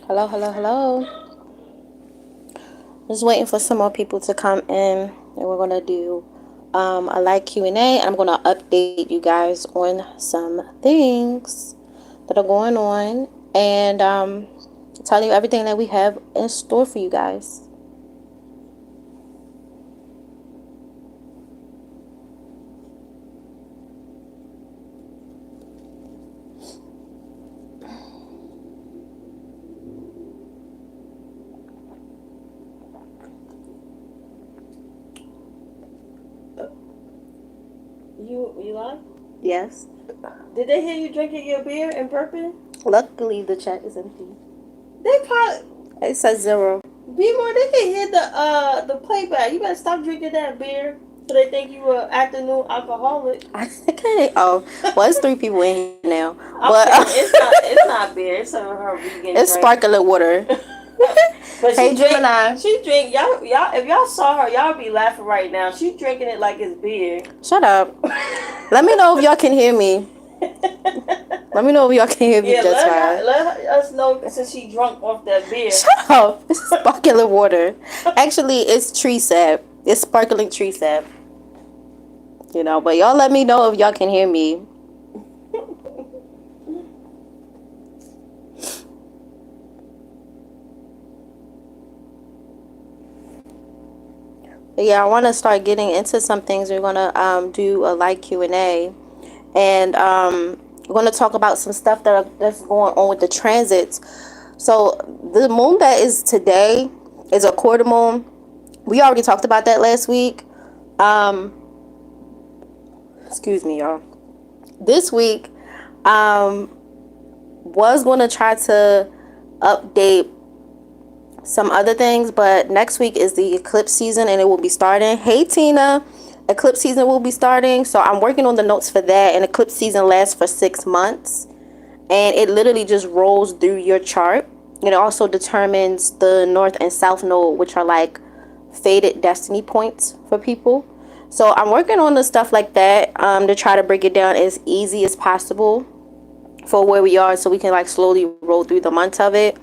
Hello, hello, hello. Just waiting for some more people to come in, and we're gonna do a live Q&A. I'm gonna update you guys on some things that are going on, and tell you everything that we have in store for you guys. You live? Yes. Did they hear you drinking your beer and burping? Luckily, the chat is empty. They probably It says 0. BMORE. They can hear the playback. You better stop drinking that beer so they think you a afternoon alcoholic. I can't. Oh, well, it's 3 people in here now, but Okay, it's not beer. It's her vegan it's drink. sparkling water. But Hey, Gemini. She drink y'all. If y'all saw her, y'all be laughing right now. She drinking it like it's beer. Shut up. Let me know if y'all can hear me. Let me know if y'all can hear me just fine. Let us know since she drunk off that beer. Shut up. It's sparkling water. Actually, it's tree sap. It's sparkling tree sap. But y'all let me know if y'all can hear me. But yeah, I want to start getting into some things. We're going to do a live Q&A. And we're going to talk about some stuff that's going on with the transits. So the moon that is today is a quarter moon. We already talked about that last week. Excuse me, y'all. This week, was going to try to update some other things, but next week is the eclipse season and it will be starting. Hey, Tina. Eclipse season will be starting, so I'm working on the notes for that. And eclipse season lasts for 6 months, and it literally just rolls through your chart. It also determines the north and south node, which are like faded destiny points for people. So I'm working on the stuff like that to try to break it down as easy as possible for where we are, so we can like slowly roll through the months of it.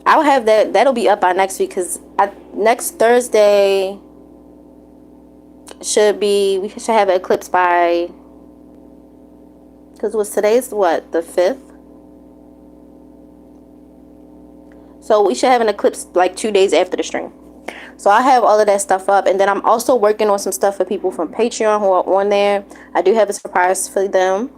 I'll have that'll be up by next week, because next Thursday we should have an eclipse by, because today's what, the 5th. So we should have an eclipse like 2 days after the stream. So I have all of that stuff up, and then I'm also working on some stuff for people from Patreon who are on there. I do have a surprise for them,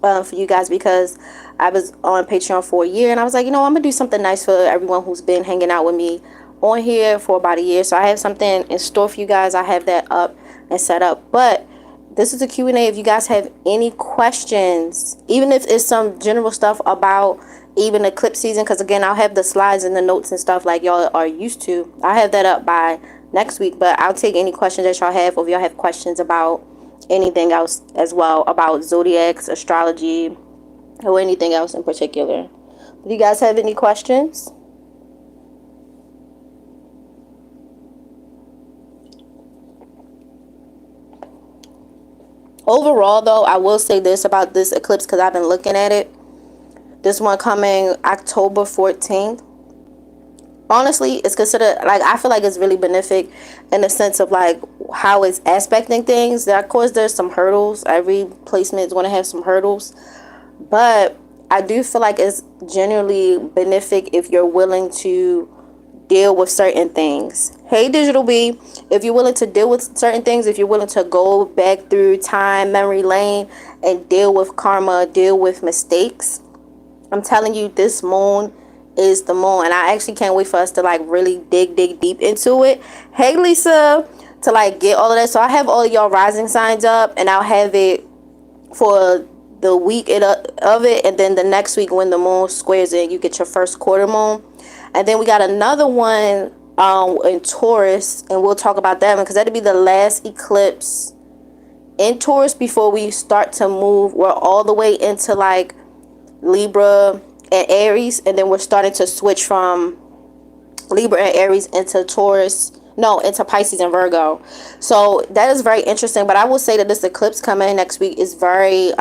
for you guys, because I was on Patreon for a year, and I was like, I'm gonna do something nice for everyone who's been hanging out with me on here for about a year. So I have something in store for you guys. I have that up and set up. But this is a Q&A. If you guys have any questions, even if it's some general stuff about even eclipse season, because again, I'll have the slides and the notes and stuff like y'all are used to. I have that up by next week, but I'll take any questions that y'all have, or if y'all have questions about anything else as well, about zodiacs, astrology, or anything else in particular. Do you guys have any questions? Overall, though, I will say this about this eclipse, because I've been looking at it. This one coming October 14th. Honestly, it's considered, like, I feel like it's really benefic in the sense of like how it's aspecting things. Of course, there's some hurdles. Every placement is going to have some hurdles, but I do feel like it's generally benefic if you're willing to deal with certain things. Hey, Digital B, if you're willing to deal with certain things, if you're willing to go back through time, memory lane, and deal with karma, deal with mistakes, I'm telling you, this moon is the moon. And I actually can't wait for us to like really dig deep into it. Hey, Lisa, to like get all of that. So I have all of y'all rising signs up, and I'll have it for the week of it. And then the next week, when the moon squares it, you get your first quarter moon. And then we got another one in Taurus, and we'll talk about that one, because that'll be the last eclipse in Taurus before we start to move. We're all the way into like Libra and Aries, and then we're starting to switch from Libra and Aries into into Pisces and Virgo. So that is very interesting. But I will say that this eclipse coming next week is very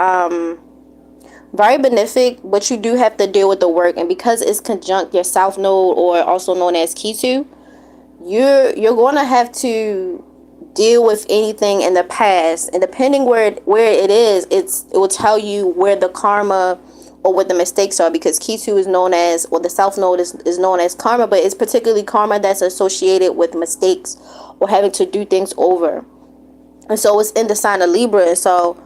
Very benefic, but you do have to deal with the work. And because it's conjunct your south node, or also known as Ketu, you're going to have to deal with anything in the past, and depending where it is, it will tell you where the karma or what the mistakes are, because Ketu is known as, or the south node is known as karma, but it's particularly karma that's associated with mistakes or having to do things over. And so it's in the sign of Libra, and so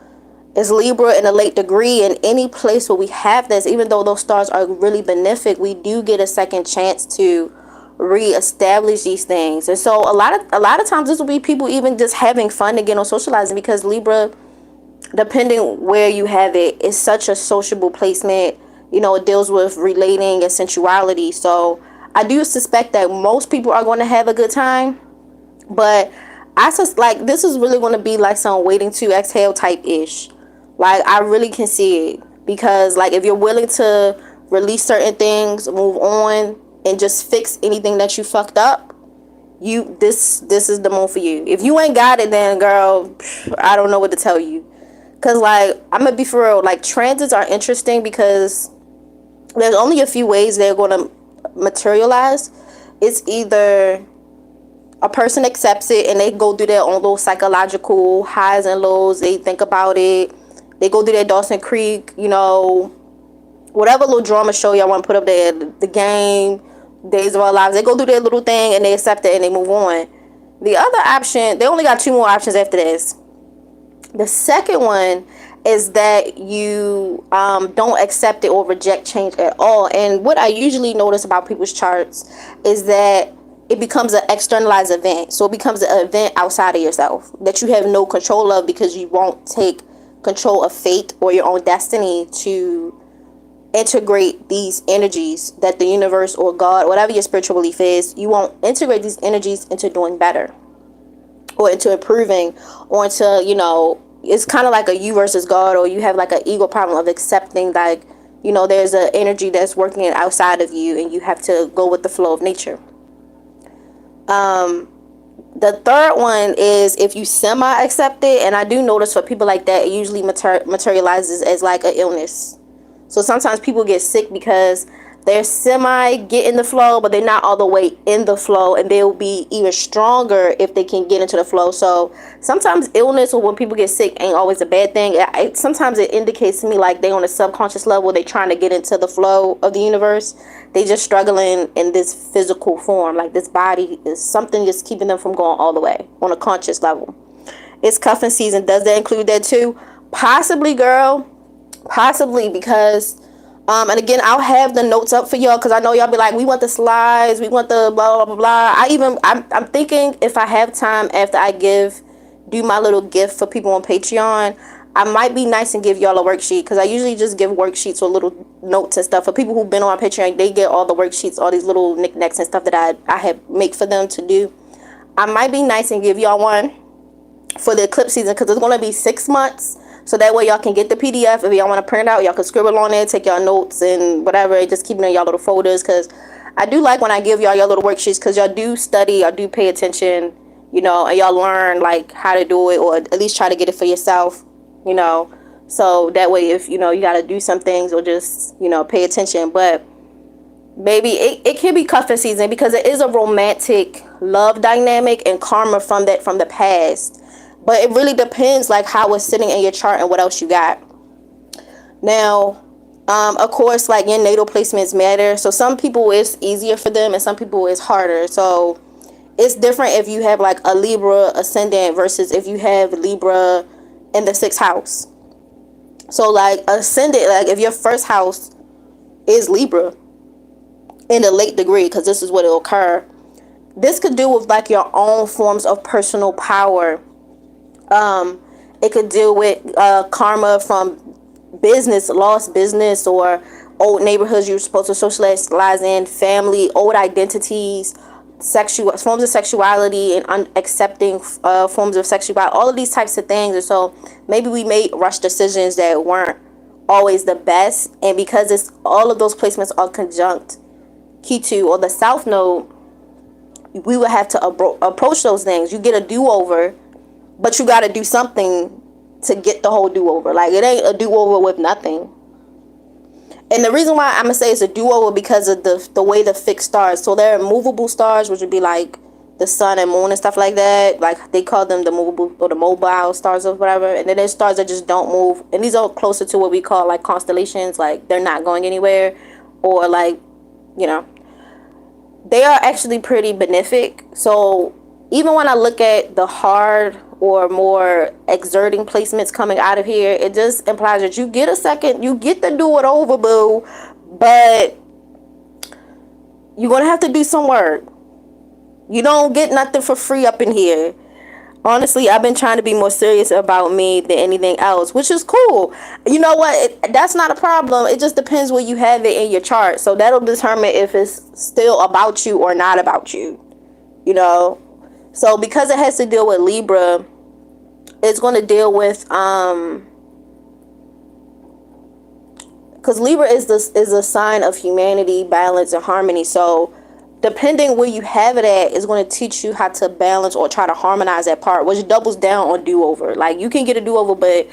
it's Libra in a late degree. In any place where we have this, even though those stars are really benefic, we do get a second chance to reestablish these things. And so a lot of times this will be people even just having fun again or socializing, because Libra, depending where you have it, is such a sociable placement. It deals with relating and sensuality. So I do suspect that most people are going to have a good time, but I just like, this is really going to be like some waiting to exhale type ish. Like, I really can see it, because like if you're willing to release certain things, move on, and just fix anything that you fucked up, this is the move for you. If you ain't got it, then girl, I don't know what to tell you. Cause like, I'm gonna be for real, like transits are interesting because there's only a few ways they're gonna materialize. It's either a person accepts it and they go through their own little psychological highs and lows, they think about it, they go through their Dawson Creek, whatever little drama show y'all want to put up there, the game, Days of Our Lives, they go through their little thing and they accept it and they move on. The other option, they only got 2 more options after this. The second one is that you don't accept it or reject change at all. And what I usually notice about people's charts is that it becomes an externalized event. So it becomes an event outside of yourself that you have no control of, because you won't take control of fate or your own destiny to integrate these energies that the universe or God, whatever your spiritual belief is, you won't integrate these energies into doing better or into improving, or into, it's kind of like a you versus God, or you have like an ego problem of accepting, like, there's an energy that's working outside of you and you have to go with the flow of nature. The third one is if you semi-accept it, and I do notice for people like that, it usually materializes as like an illness. So sometimes people get sick because they're get in the flow, but they're not all the way in the flow, and they'll be even stronger if they can get into the flow. So sometimes illness, or when people get sick, ain't always a bad thing. Sometimes it indicates to me like they on a subconscious level, they trying to get into the flow of the universe. They just struggling in this physical form, like this body is something just keeping them from going all the way on a conscious level. It's cuffing season. Does that include that too? Possibly, girl. Possibly, because and again, I'll have the notes up for y'all, because I know y'all be like, we want the slides, we want the blah blah blah blah. I'm thinking, if I have time after I do my little gift for people on Patreon, I might be nice and give y'all a worksheet, because I usually just give worksheets or little notes and stuff for people who've been on Patreon. They get all the worksheets, all these little knickknacks and stuff that I have make for them to do. I might be nice and give y'all one for the eclipse season, because it's going to be 6 months. So that way y'all can get the PDF. If y'all want to print it out, y'all can scribble on it, take y'all notes and whatever. Just keep it in y'all little folders, because I do like when I give y'all your little worksheets, because y'all do study, y'all do pay attention, and y'all learn like how to do it, or at least try to get it for yourself, So that way, if you got to do some things, or just pay attention. But maybe it can be cuffing season, because it is a romantic love dynamic and karma from the past. But it really depends like how it's sitting in your chart and what else you got. Now, of course, like your natal placements matter. So some people it's easier for them and some people it's harder. So it's different if you have like a Libra ascendant versus if you have Libra in the 6th house. So like ascendant, like if your first house is Libra in a late degree, because this is what will occur. This could do with like your own forms of personal power. It could deal with karma from business, lost business, or old neighborhoods you're supposed to socialize in, family, old identities, forms of sexuality, and accepting forms of sexuality, all of these types of things. And so maybe we made rush decisions that weren't always the best, and because it's all of those placements are conjunct Ketu or the South Node, we would have to approach those things. You get a do-over, but you got to do something to get the whole do-over. Like, it ain't a do-over with nothing. And the reason why I'm gonna say it's a do-over because of the way the fixed stars. So there are movable stars, which would be like the sun and moon and stuff like that. Like they call them the movable or the mobile stars or whatever. And then there's stars that just don't move. And these are closer to what we call like constellations. Like they're not going anywhere, or like, you know, they are actually pretty benefic. So even when I look at the hard or more exerting placements coming out of here, it just implies that you get a second, you get to do it over, boo, but you're gonna have to do some work. You don't get nothing for free up in here. Honestly, I've been trying to be more serious about me than anything else, which is cool. You know what? That's not a problem. It just depends where you have it in your chart. So that'll determine if it's still about you or not about you. You know? So because it has to deal with Libra, it's going to deal with because Libra is a sign of humanity, balance, and harmony. So depending where you have it at is going to teach you how to balance or try to harmonize that part, which doubles down on do-over. Like you can get a do-over, but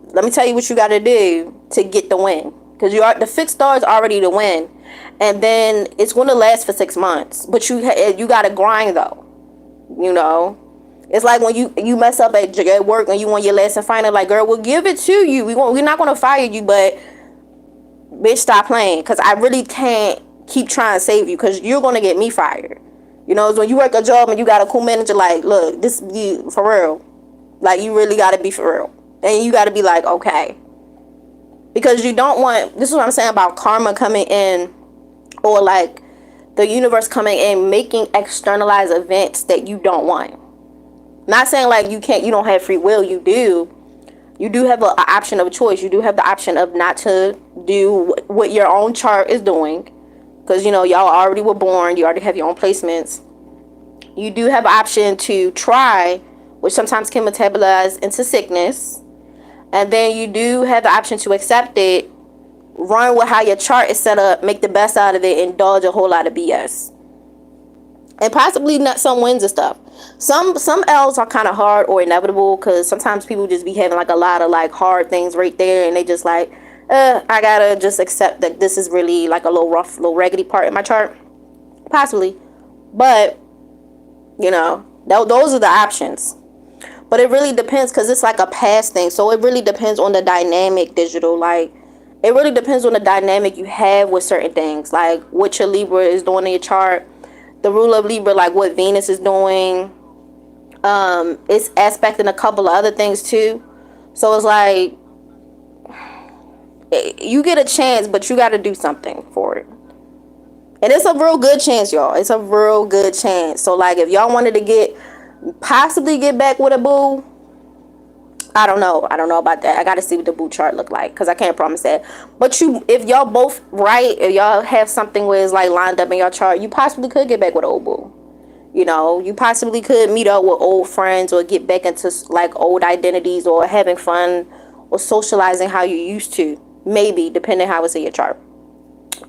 let me tell you what you got to do to get the win, because the fixed star is already the win, and then it's going to last for 6 months, but you got to grind though. You know, it's like when you mess up at work and you want your lesson final, like, girl, we'll give it to you. We're not going to fire you, but bitch, stop playing, because I really can't keep trying to save you, because you're going to get me fired. You know, it's when you work a job and you got a cool manager, like, look, this you for real. Like, you really got to be for real. And you got to be like, okay. Because you don't want, this is what I'm saying about karma coming in, or like the universe coming in, making externalized events that you don't want. Not saying like you don't have free will, you do. You do have an option of choice. You do have the option of not to do what your own chart is doing, because, you know, y'all already were born. You already have your own placements. You do have an option to try, which sometimes can metabolize into sickness. And then you do have the option to accept it, run with how your chart is set up, make the best out of it, and dodge a whole lot of BS. And possibly not some wins and stuff. Some L's are kind of hard or inevitable, because sometimes people just be having like a lot of like hard things right there, and they just like, I gotta just accept that this is really like a little rough, little raggedy part in my chart. Possibly. But, you know, those are the options. But it really depends, because it's like a past thing. So it really depends on the dynamic, digital. Like, it really depends on the dynamic you have with certain things. Like, what your Libra is doing in your chart. The ruler of Libra, like what Venus is doing. It's aspecting a couple of other things too. So it's like, you get a chance, but you got to do something for it. And it's a real good chance, y'all. It's a real good chance. So like, if y'all wanted to possibly get back with a boo, I don't know about that. I got to see what the boo chart look like, because I can't promise that. But if y'all both right, if y'all have something where it's like lined up in your chart, you possibly could get back with an old boo. You know, you possibly could meet up with old friends, or get back into like old identities, or having fun, or socializing how you used to. Maybe, depending how it's in your chart.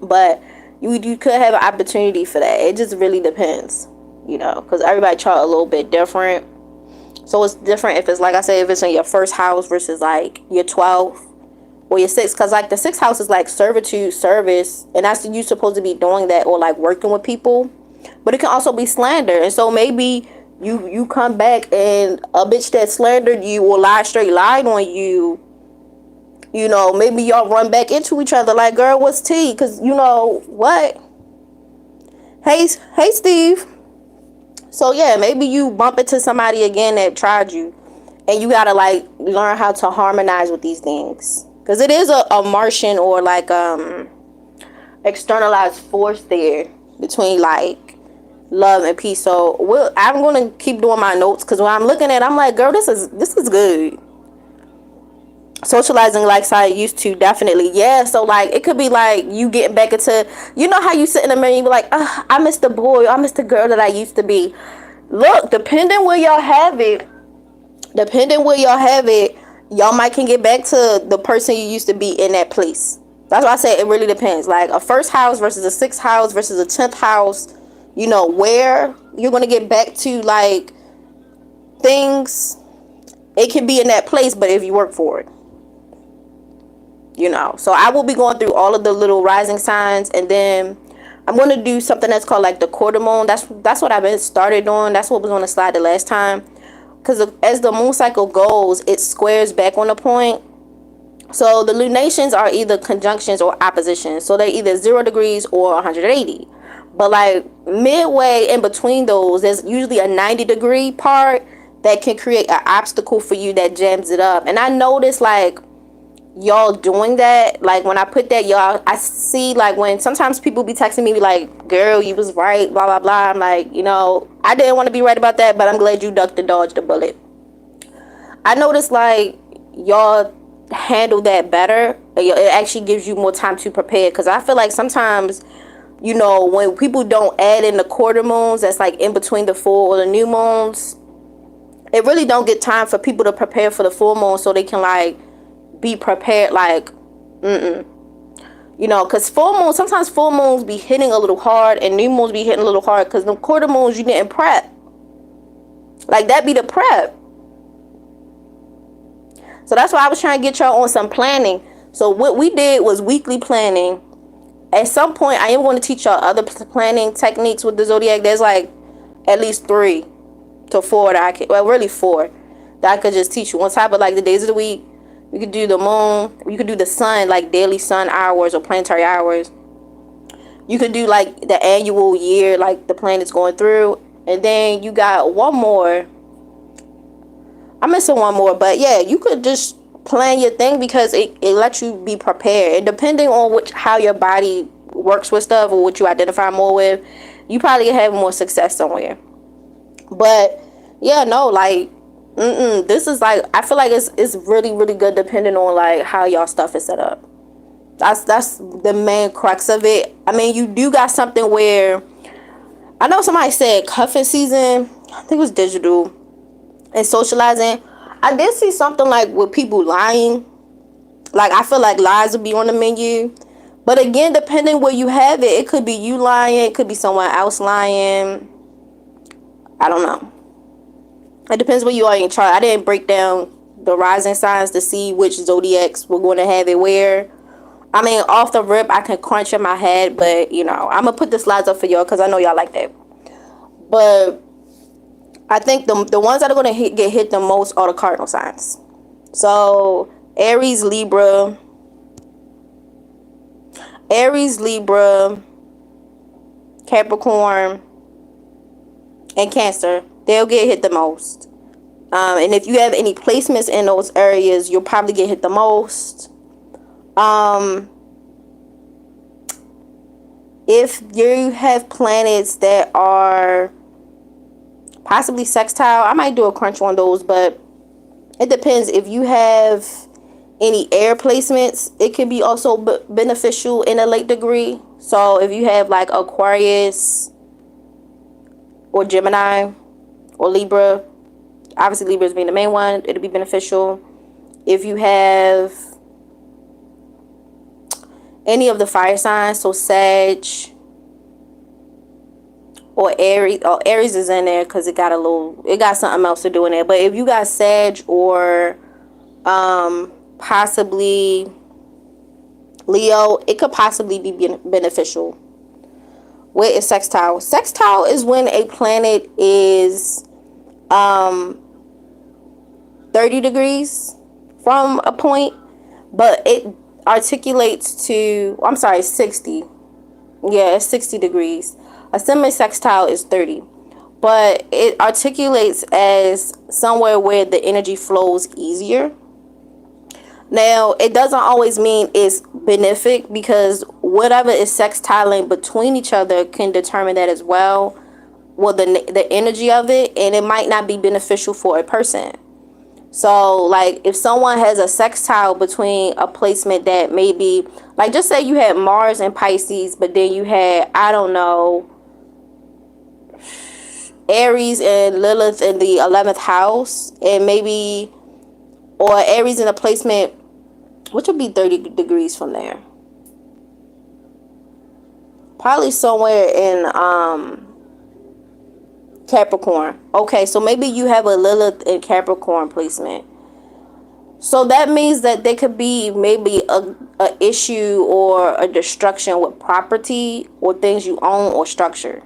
But you could have an opportunity for that. It just really depends, you know, because everybody chart a little bit different. So it's different if it's, like I said, if it's in your first house versus like your 12th or your 6th. Because like the 6th house is like servitude, service. And that's you supposed to be doing that, or like working with people. But it can also be slander. And so maybe you come back and a bitch that slandered you or lied on you, you know, maybe y'all run back into each other like, girl, what's tea? Because, you know, what? Hey, Steve. So, yeah, maybe you bump into somebody again that tried you. And you got to, like, learn how to harmonize with these things. Because it is a Martian or, like, externalized force there between, like, love and peace. So, I'm going to keep doing my notes. Because when I'm looking at it, I'm like, girl, this is good. Socializing like I used to, definitely. Yeah, so like it could be like you getting back into, you know how you sit in the mirror and you be like, I miss the boy, I miss the girl that I used to be. Look, depending where y'all have it, y'all might can get back to the person you used to be in that place. That's why I say it really depends. Like a first house versus a 6th house versus a 10th house, you know, where you're going to get back to like things, it can be in that place, but if you work for it. you know. So I will be going through all of the little rising signs, and then I'm going to do something that's called like the quarter moon. That's what I've been started on. That's what was on the slide the last time. Because as the moon cycle goes, it squares back on a point. So the lunations are either conjunctions or oppositions. So they're either 0 degrees or 180. But like midway in between those, there's usually a 90-degree part that can create an obstacle for you that jams it up. And I noticed like y'all doing that. Like when I put that, y'all, I see like when sometimes people be texting me like, girl, you was right, blah blah blah. I'm like, you know, I didn't want to be right about that, but I'm glad you ducked and dodged the bullet. I noticed like y'all handle that better. It actually gives you more time to prepare, because I feel like sometimes, you know, when people don't add in the quarter moons that's like in between the full or the new moons, it really don't get time for people to prepare for the full moon so they can like be prepared. Like you know, because sometimes full moons be hitting a little hard and new moons be hitting a little hard, because the quarter moons you didn't prep. Like that be the prep. So that's why I was trying to get y'all on some planning. So what we did was weekly planning. At some point I am going to teach y'all other planning techniques with the zodiac. There's like at least 3 to 4 that I could, well really 4 that I could just teach you on top of like the days of the week. You could do the moon, you could do the sun, like daily sun hours or planetary hours. You could do like the annual year, like the planets going through. And then you got one more. I'm missing one more, but yeah, you could just plan your thing, because it lets you be prepared. And depending on how your body works with stuff or what you identify more with, you probably have more success somewhere. But yeah, no, like this is like, I feel like it's really really good depending on like how y'all stuff is set up. That's the main crux of it. I mean, you do got something where, I know somebody said cuffing season, I think it was digital, and socializing. I did see something like with people lying. Like I feel like lies will be on the menu. But again, depending where you have it could be you lying, it could be someone else lying. I don't know. It depends where you are in your chart. I didn't break down the rising signs to see which zodiacs were going to have it where. I mean, off the rip, I can crunch in my head, but you know, I'm gonna put the slides up for y'all because I know y'all like that. But I think the ones that are going to get hit the most are the cardinal signs. So Aries, Libra, Capricorn, and Cancer. They'll get hit the most. And if you have any placements in those areas, you'll probably get hit the most. If you have planets that are possibly sextile, I might do a crunch on those, but it depends. If you have any air placements, it can be also beneficial in a late degree. So if you have like Aquarius or Gemini or Libra, obviously Libra is being the main one, it'll be beneficial. If you have any of the fire signs, so Sag or Aries, Aries is in there because it got something else to do in there. But if you got Sag or possibly Leo, it could possibly be beneficial. Where is sextile? Sextile is when a planet is 30 degrees from a point, but it articulates to, I'm sorry, 60. Yeah, it's 60 degrees. A semi-sextile is 30. But it articulates as somewhere where the energy flows easier. Now, it doesn't always mean it's benefic, because whatever is sextiling between each other can determine that as well. Well, the energy of it, and it might not be beneficial for a person. So, like, if someone has a sextile between a placement that maybe, like, just say you had Mars and Pisces, but then you had, I don't know, Aries and Lilith in the 11th house, and maybe, or Aries in a placement, which would be 30 degrees from there. Probably somewhere in Capricorn. Okay, so maybe you have a Lilith in Capricorn placement. So that means that there could be maybe a issue or a destruction with property or things you own or structure.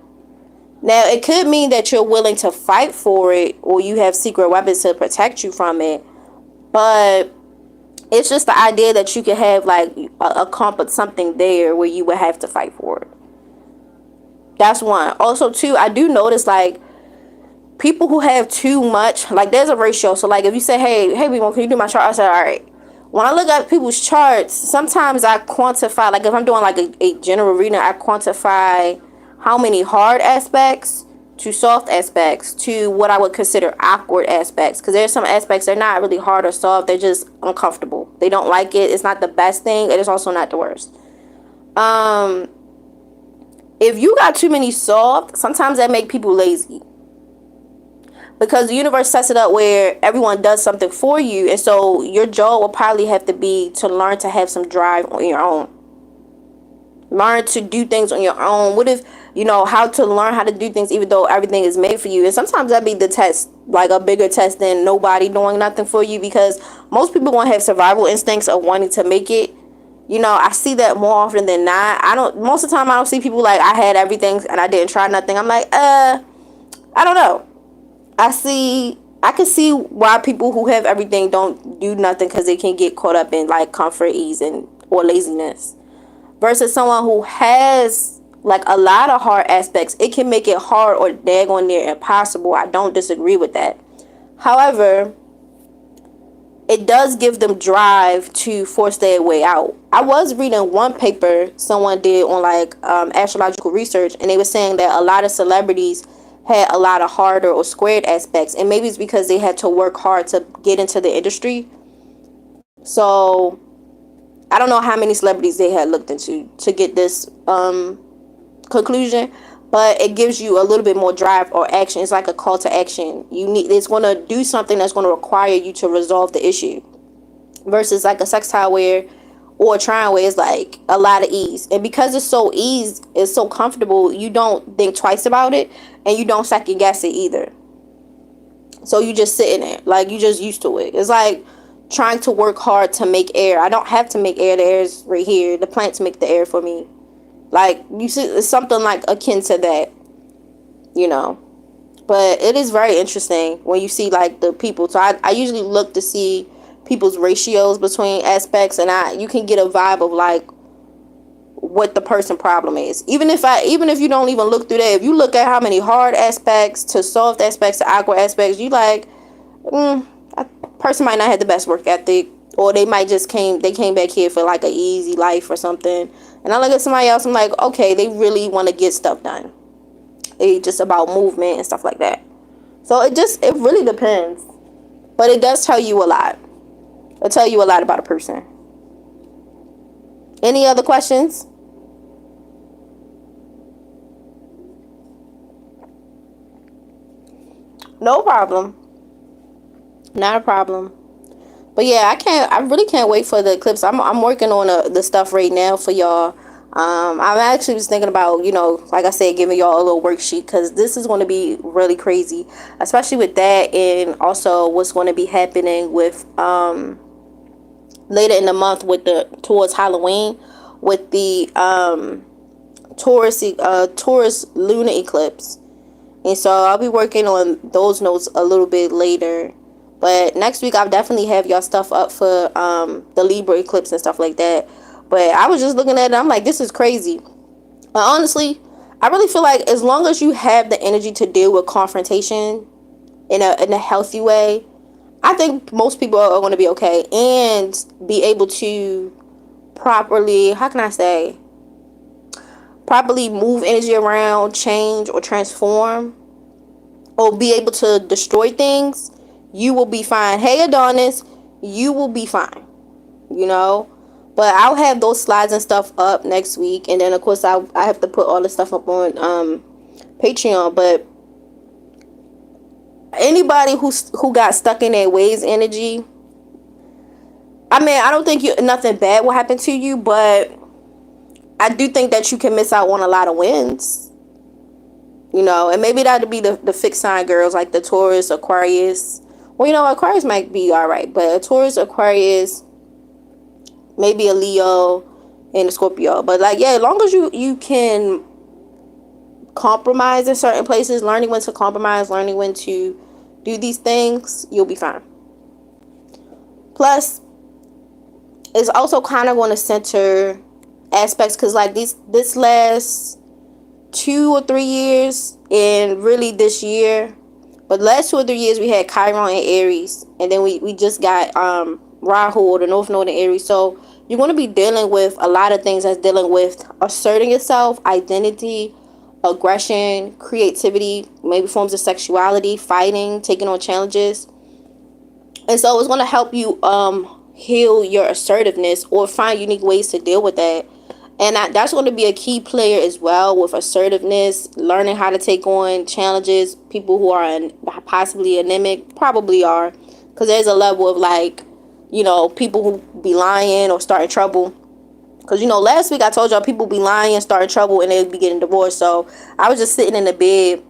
Now, it could mean that you're willing to fight for it or you have secret weapons to protect you from it. But it's just the idea that you could have like something there where you would have to fight for it. That's one. Also, two, I do notice like people who have too much, like there's a ratio. So like if you say, hey, BMORE, can you do my chart? I said, all right. When I look at people's charts, sometimes I quantify, like if I'm doing like a general reading, I quantify how many hard aspects to soft aspects to what I would consider awkward aspects. Because there's some aspects they're not really hard or soft, they're just uncomfortable. They don't like it. It's not the best thing. It is also not the worst. If you got too many soft, sometimes that make people lazy. Because the universe sets it up where everyone does something for you. And so your job will probably have to be to learn to have some drive on your own. Learn to do things on your own. What if, how to learn how to do things even though everything is made for you. And sometimes that be the test, like a bigger test than nobody doing nothing for you. Because most people want to have survival instincts of wanting to make it. I see that more often than not. Most of the time I don't see people like, I had everything and I didn't try nothing. I'm like, I don't know. I can see why people who have everything don't do nothing because they can get caught up in like comfort, ease, or laziness. Versus someone who has like a lot of hard aspects, it can make it hard or daggone near impossible. I don't disagree with that. However, it does give them drive to force their way out. I was reading one paper someone did on like astrological research, and they were saying that a lot of celebrities had a lot of harder or squared aspects, and maybe it's because they had to work hard to get into the industry. So I don't know how many celebrities they had looked into to get this conclusion, but it gives you a little bit more drive or action. It's like a call to action. It's going to do something that's going to require you to resolve the issue, versus like a sextile where or a triangle where it's like a lot of ease. And because it's so comfortable, you don't think twice about it and you don't second guess it either. So you just sit in it, like you just used to it. It's like trying to work hard to make air. I don't have to make air. The air is right here. The plants make the air for me. Like, you see, it's something like akin to that, But it is very interesting when you see like the people. So I usually look to see people's ratios between aspects, and you can get a vibe of like what the person problem is. Even if you don't even look through that, if you look at how many hard aspects to soft aspects to awkward aspects, you like, a person might not have the best work ethic, or they might just came back here for like an easy life or something. And I look at somebody else, I'm like, okay, they really want to get stuff done. It's just about movement and stuff like that. So it really depends. But it does tell you a lot. It'll tell you a lot about a person. Any other questions? No problem. Not a problem. But yeah, I really can't wait for the eclipse. I'm working on the stuff right now for y'all. I'm actually was thinking about, like I said, giving y'all a little worksheet, because this is going to be really crazy, especially with that, and also what's going to be happening with later in the month with towards Halloween with the Taurus lunar eclipse. And so I'll be working on those notes a little bit later. But next week I'll definitely have y'all stuff up for the Libra eclipse and stuff like that. But I was just looking at it, I'm like, this is crazy. But honestly, I really feel like as long as you have the energy to deal with confrontation in a healthy way, I think most people are going to be okay and be able to properly move energy around, change, or transform, or be able to destroy things. You will be fine. Hey, Adonis, you will be fine. But I'll have those slides and stuff up next week. And then, of course, I have to put all the stuff up on Patreon. But anybody who got stuck in their waves energy, I mean, I don't think nothing bad will happen to you. But I do think that you can miss out on a lot of wins. And maybe that'll be the fixed sign girls, like the Taurus, Aquarius, Well, Aquarius might be all right, but a Taurus, Aquarius, maybe a Leo, and a Scorpio. But like, yeah, as long as you can compromise in certain places, learning when to compromise, learning when to do these things, you'll be fine. Plus, it's also kind of going to center aspects, because like this last 2 or 3 years, and really this year, but the last 2 or 3 years we had Chiron and Aries, and then we just got Rahu, or the North Node in Aries. So you're going to be dealing with a lot of things that's dealing with asserting yourself, identity, aggression, creativity, maybe forms of sexuality, fighting, taking on challenges. And so it's going to help you heal your assertiveness, or find unique ways to deal with that. And that's going to be a key player as well, with assertiveness, learning how to take on challenges. People who are possibly anemic probably are, because there's a level of like, people who be lying or starting trouble. Because, last week I told y'all people be lying, starting trouble, and they be getting divorced. So I was just sitting in the bed,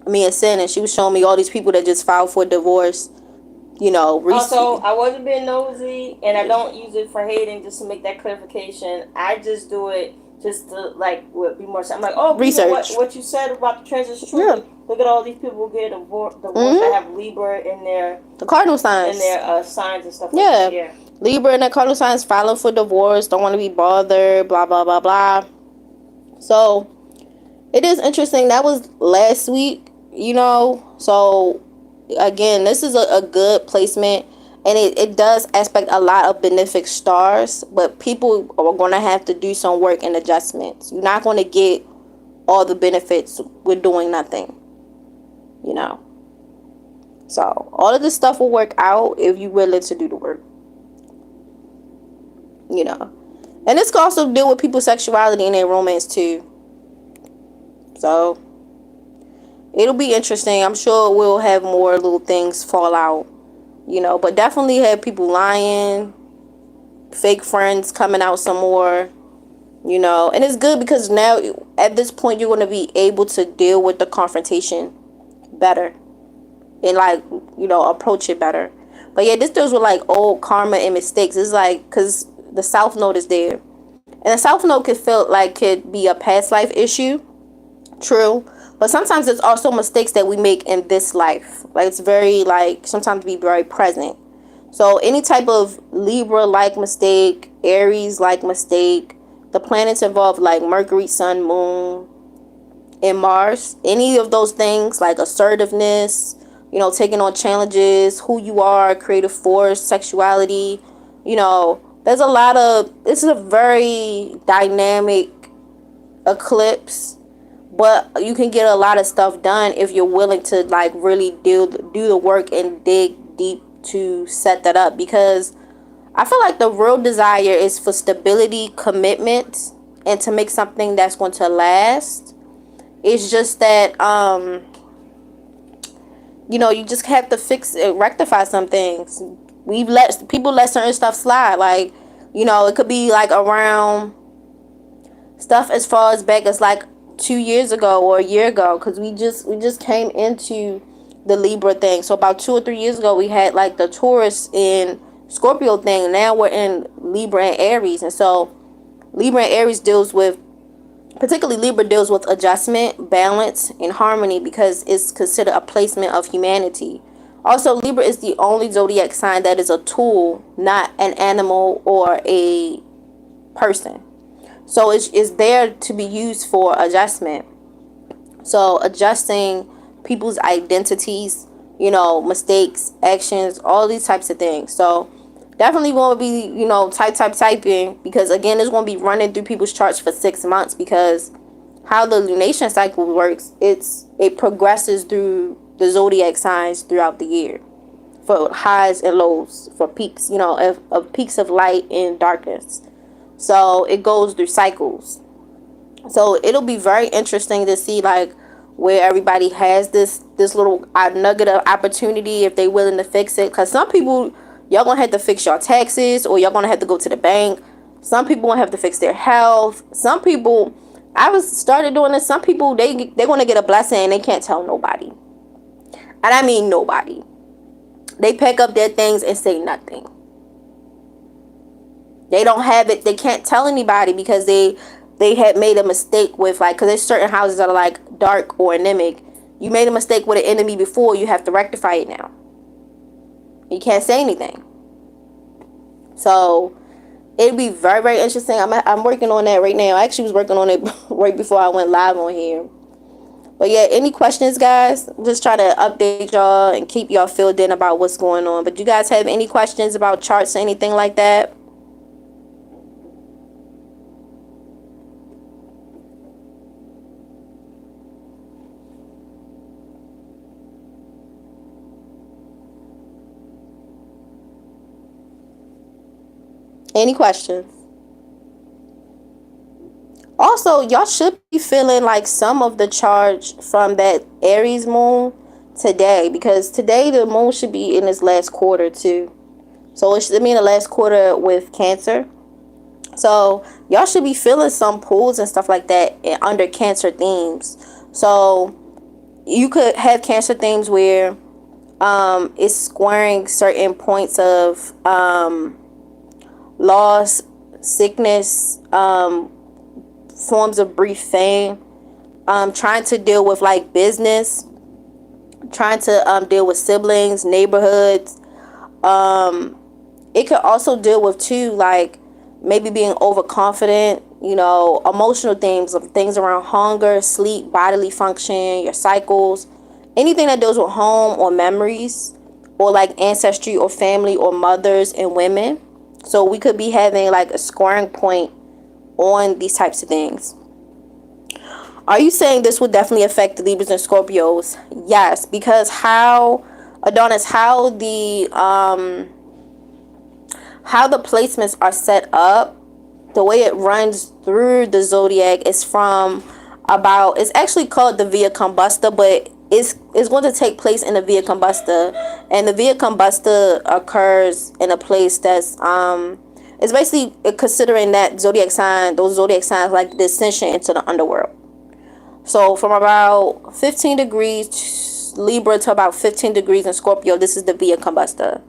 me and Sin, and she was showing me all these people that just filed for divorce. Also, I wasn't being nosy, and I don't use it for hating. Just to make that clarification, I just do it just to be more. I'm like, oh, research. What you said about the trends is true. Yeah. Look at all these people who get divorced that have Libra in the cardinal signs, in their signs and stuff. Yeah. Like that. Yeah, Libra and their cardinal signs filing for divorce, don't want to be bothered, blah blah blah blah. So it is interesting. That was last week, So again, this is a good placement, and it does aspect a lot of benefic stars, but people are going to have to do some work and adjustments. You're not going to get all the benefits with doing nothing, So all of this stuff will work out if you're willing to do the work, And this can also deal with people's sexuality and their romance too. So it'll be interesting. I'm sure we'll have more little things fall out, but definitely have people lying, fake friends coming out some more, and it's good because now at this point you're going to be able to deal with the confrontation better and approach it better. But yeah, this deals with like old karma and mistakes. It's like, because the South Node is there, and the South Node could be a past life issue. True. But sometimes it's also mistakes that we make in this life. Like, it's very, sometimes be very present. So any type of Libra-like mistake, Aries-like mistake, the planets involved like Mercury, Sun, Moon, and Mars, any of those things like assertiveness, taking on challenges, who you are, creative force, sexuality, there's a lot of, this is a very dynamic eclipse. But you can get a lot of stuff done if you're willing to really do the work and dig deep to set that up. Because I feel like the real desire is for stability, commitment, and to make something that's going to last. It's just that you just have to fix it, rectify some things. People let certain stuff slide. It could be around stuff as far as back as 2 years ago or a year ago, because we just came into the Libra thing. So about 2 or 3 years ago we had the Taurus and Scorpio thing. Now we're in Libra and Aries, and so Libra and Aries particularly Libra deals with adjustment, balance, and harmony, because it's considered a placement of humanity. Also, Libra is the only zodiac sign that is a tool, not an animal or a person. So it's there to be used for adjustment. So adjusting people's identities, mistakes, actions, all these types of things. So definitely going to be, typing, because again, it's going to be running through people's charts for 6 months, because how the lunation cycle works, it progresses through the zodiac signs throughout the year, for highs and lows, for peaks, of peaks of light and darkness. So it goes through cycles. So it'll be very interesting to see where everybody has this little nugget of opportunity, if they willing to fix it. Because some people, y'all gonna have to fix your taxes, or y'all gonna have to go to the bank. Some people gonna have to fix their health. Some people, started doing this. Some people, they're gonna get a blessing and they can't tell nobody. And I mean nobody. They pack up their things and say nothing. They don't have it. They can't tell anybody because they had made a mistake with, like, because there's certain houses that are like dark or anemic. You made a mistake with an enemy before, you have to rectify it now. You can't say anything. So it'd be very, very interesting. I'm working on that right now. I actually was working on it right before I went live on here. But yeah, any questions, guys? Just try to update y'all and keep y'all filled in about what's going on. But do you guys have any questions about charts or anything like that? Any questions? Also, y'all should be feeling like some of the charge from that Aries moon today, because today the moon should be in its last quarter too. So it should mean the last quarter with Cancer. So y'all should be feeling some pulls and stuff like that under Cancer themes. So you could have Cancer themes where it's squaring certain points of loss, sickness, forms of brief fame, trying to deal with like business, trying to deal with siblings, neighborhoods. It could also deal with too, like maybe being overconfident, you know, emotional things around hunger, sleep, bodily function, your cycles, anything that deals with home or memories, or like ancestry or family or mothers and women. So we could be having like a scoring point on these types of things. Are you saying this will definitely affect the Libras and Scorpios? Yes, because how the placements are set up, the way it runs through the zodiac is from it's actually called the Via Combusta, but it's going to take place in the Via Combusta, and the Via Combusta occurs in a place that's it's basically considering that those zodiac signs like the ascension into the underworld. So from about 15 degrees Libra to about 15 degrees in Scorpio, this is the Via Combusta.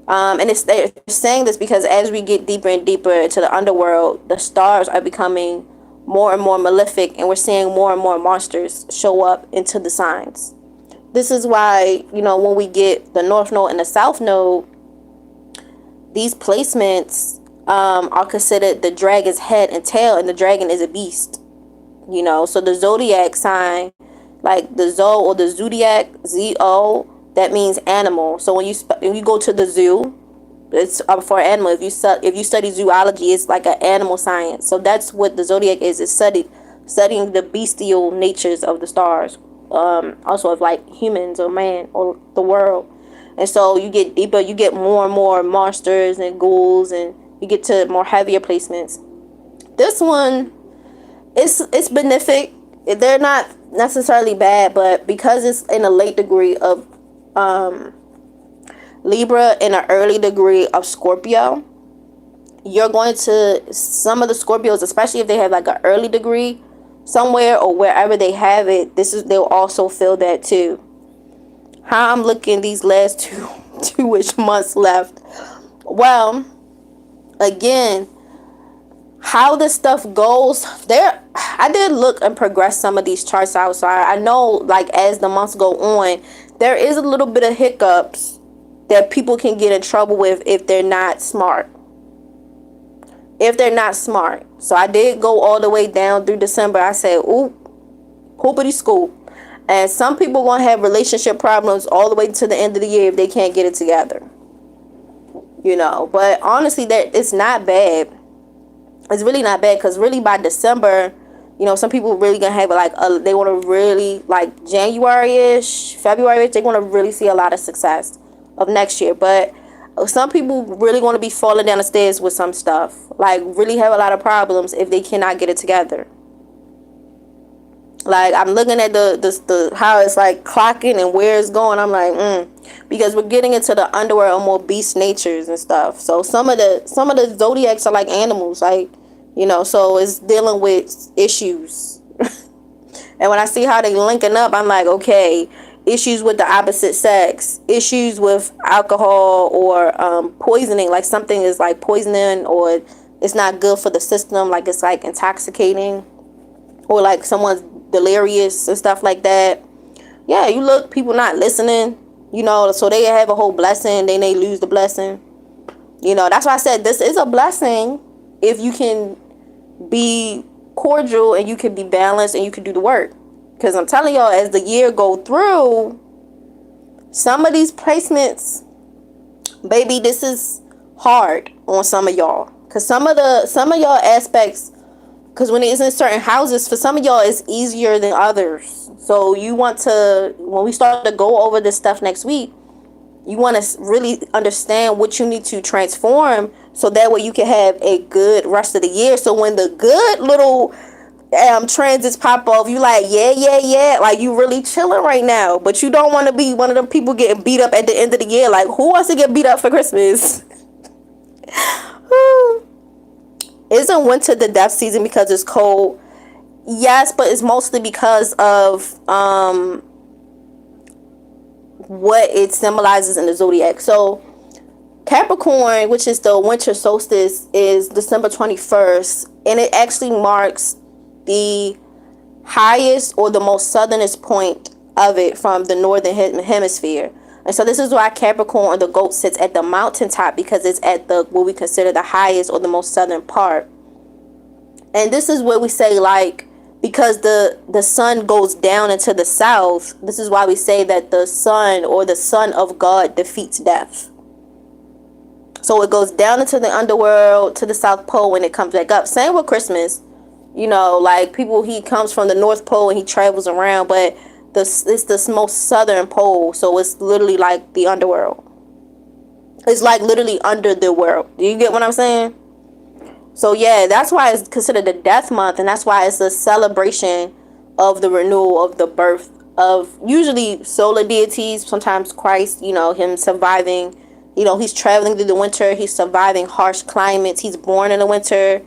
And they're saying this because as we get deeper and deeper into the underworld, the stars are becoming more and more malefic, and we're seeing more and more monsters show up into the signs. This is why, you know, when we get the North Node and the South Node, these placements are considered the dragon's head and tail, and the dragon is a beast. You know, so the zodiac sign, like the Zo or the zodiac, Z-O, that means animal. So when you go to the zoo, it's for animal. If you study zoology, it's like an animal science. So that's what the zodiac is. It's studying the bestial natures of the stars. Also of like humans or man or the world. And so you get deeper, you get more and more monsters and ghouls, and you get to more heavier placements. This one, it's benefic. They're not necessarily bad, but because it's in a late degree of Libra and an early degree of Scorpio, you're going to, some of the Scorpios, especially if they have like an early degree somewhere or wherever they have it, they'll also feel that too. How I'm looking these last two-ish months left. Well, again, how this stuff goes there, I did look and progress some of these charts out, so I know like as the months go on, there is a little bit of hiccups that people can get in trouble with if they're not smart. So I did go all the way down through December. I said, ooh, hoopity scoop. And some people won't have relationship problems all the way to the end of the year if they can't get it together. You know, but honestly, that it's not bad. It's really not bad, because really by December, you know, some people really gonna have like they want to really like January-ish, February-ish, they want to really see a lot of success of next year. But some people really want to be falling down the stairs with some stuff, like really have a lot of problems if they cannot get it together. Like I'm looking at the how it's like clocking and where it's going. I'm like, because we're getting into the underworld, more beast natures and stuff. So some of the zodiacs are like animals, like, you know. So it's dealing with issues. And when I see how they linking up, I'm like, okay, issues with the opposite sex, issues with alcohol or poisoning, like something is like poisoning or it's not good for the system, like it's like intoxicating, or like someone's delirious and stuff like that. Yeah, you look, people not listening, so they have a whole blessing, then they lose the blessing. That's why I said this is a blessing if you can be cordial and you can be balanced and you can do the work. Because I'm telling y'all, as the year go through, some of these placements, baby, this is hard on some of y'all. Because some of y'all aspects, because when it's in certain houses, for some of y'all, it's easier than others. So you want to, when we start to go over this stuff next week, you want to really understand what you need to transform so that way you can have a good rest of the year. So when the good little transits pop off, you like, yeah, like you really chilling right now. But you don't want to be one of them people getting beat up at the end of the year. Like, who wants to get beat up for Christmas? Isn't winter the death season because it's cold? Yes, but it's mostly because of what it symbolizes in the zodiac. So Capricorn, which is the winter solstice, is December 21st, and it actually marks the highest or the most southernest point of it from the northern hemisphere. And so this is why Capricorn, or the goat, sits at the mountaintop, because it's at the what we consider the highest or the most southern part. And this is where we say, like, because the sun goes down into the south, this is why we say that the sun, or the son of God, defeats death. So it goes down into the underworld to the South Pole and it comes back up. Same with Christmas. Like people, he comes from the North Pole and he travels around, but it's the most southern pole. So it's literally like the underworld. It's like literally under the world. Do you get what I'm saying? So yeah, that's why it's considered the death month, and that's why it's a celebration of the renewal of the birth of usually solar deities, sometimes Christ, him surviving. He's traveling through the winter, he's surviving harsh climates, he's born in the winter,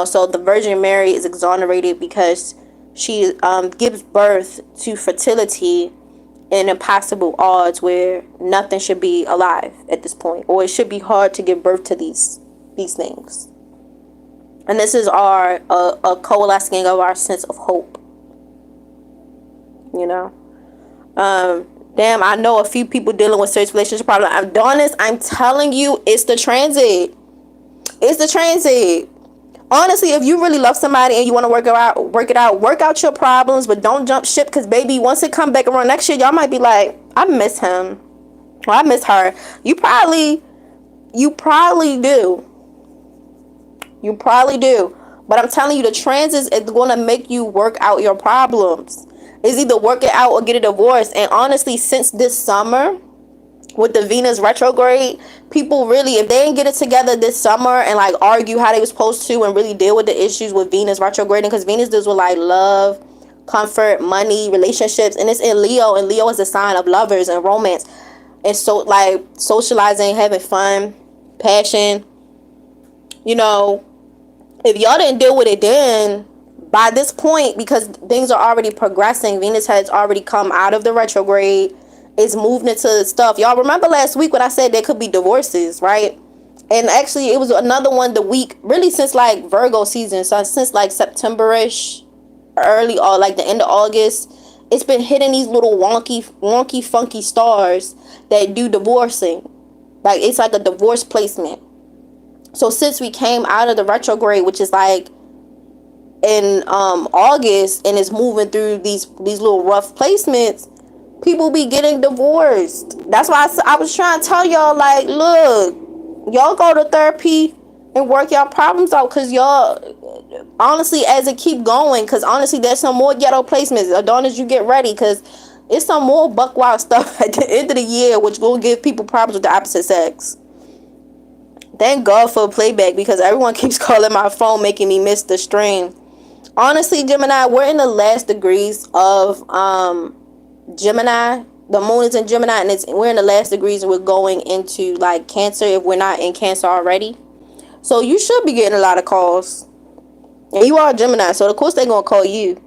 so the Virgin Mary is exonerated because she gives birth to fertility in impossible odds where nothing should be alive at this point, or it should be hard to give birth to these things. And this is a coalescing of our sense of hope. Damn, I know a few people dealing with serious relationship problems. I'm doing this. I'm telling you, it's the transit. It's the transit. Honestly, if you really love somebody and you want to work out your problems, but don't jump ship, because baby, once it come back around next year, y'all might be like, I miss him, or I miss her. You probably do. You probably do. But I'm telling you, the transits is going to make you work out your problems. It's either work it out or get a divorce. And honestly, since this summer, with the Venus retrograde, people really, if they didn't get it together this summer and like argue how they were supposed to and really deal with the issues with Venus retrograding, because Venus deals with like love, comfort, money, relationships, and it's in Leo, and Leo is a sign of lovers and romance. And so like socializing, having fun, passion, if y'all didn't deal with it then, by this point, because things are already progressing, Venus has already come out of the retrograde, it's moved into stuff. Y'all remember last week when I said there could be divorces, right? And actually it was another one the week, really since like Virgo season, so since like September-ish, early, or like the end of August, it's been hitting these little wonky, funky stars that do divorcing. Like it's like a divorce placement. So since we came out of the retrograde, which is like in August, and it's moving through these little rough placements, people be getting divorced. That's why I was trying to tell y'all, like, look, y'all go to therapy and work y'all problems out, because y'all, honestly, as it keep going, because honestly, there's some more ghetto placements. Adonis, you get ready, because it's some more buck wild stuff at the end of the year, which will give people problems with the opposite sex. Thank God for playback, because everyone keeps calling my phone, making me miss the stream. Honestly, Gemini, we're in the last degrees of Gemini. The moon is in Gemini, and we're in the last degrees, and we're going into like Cancer if we're not in Cancer already. So you should be getting a lot of calls. And you are a Gemini, so of course they're gonna call you.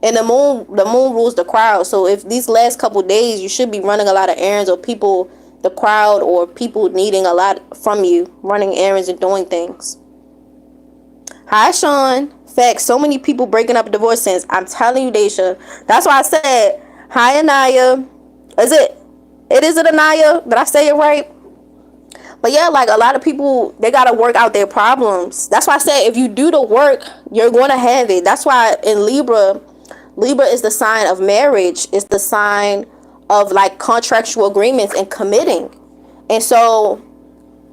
And the moon rules the crowd. So if these last couple days you should be running a lot of errands, or people, the crowd, or people needing a lot from you, running errands and doing things. Hi, Sean. Facts. So many people breaking up divorce since. I'm telling you, Daisha. That's why I said, hi, Anaya. Is it Anaya? Did I say it right? But yeah, like a lot of people, they got to work out their problems. That's why I said, if you do the work, you're going to have it. That's why in Libra is the sign of marriage. It's the sign of like contractual agreements and committing. And so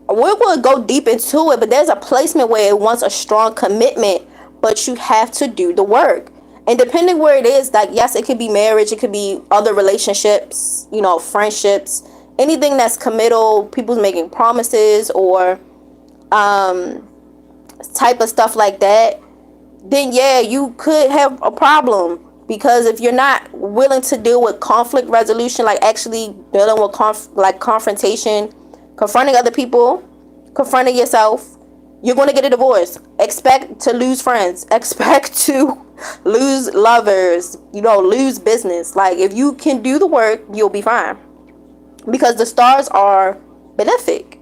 we will go deep into it, but there's a placement where it wants a strong commitment, but you have to do the work. And depending where it is, like, yes, it could be marriage, it could be other relationships, friendships, anything that's committal, people making promises, or type of stuff like that, then yeah, you could have a problem. Because if you're not willing to deal with conflict resolution, like actually dealing with confrontation, confronting other people, confronting yourself, you're going to get a divorce. Expect to lose friends. Expect to lose lovers, lose business. Like, if you can do the work, you'll be fine. Because the stars are benefic.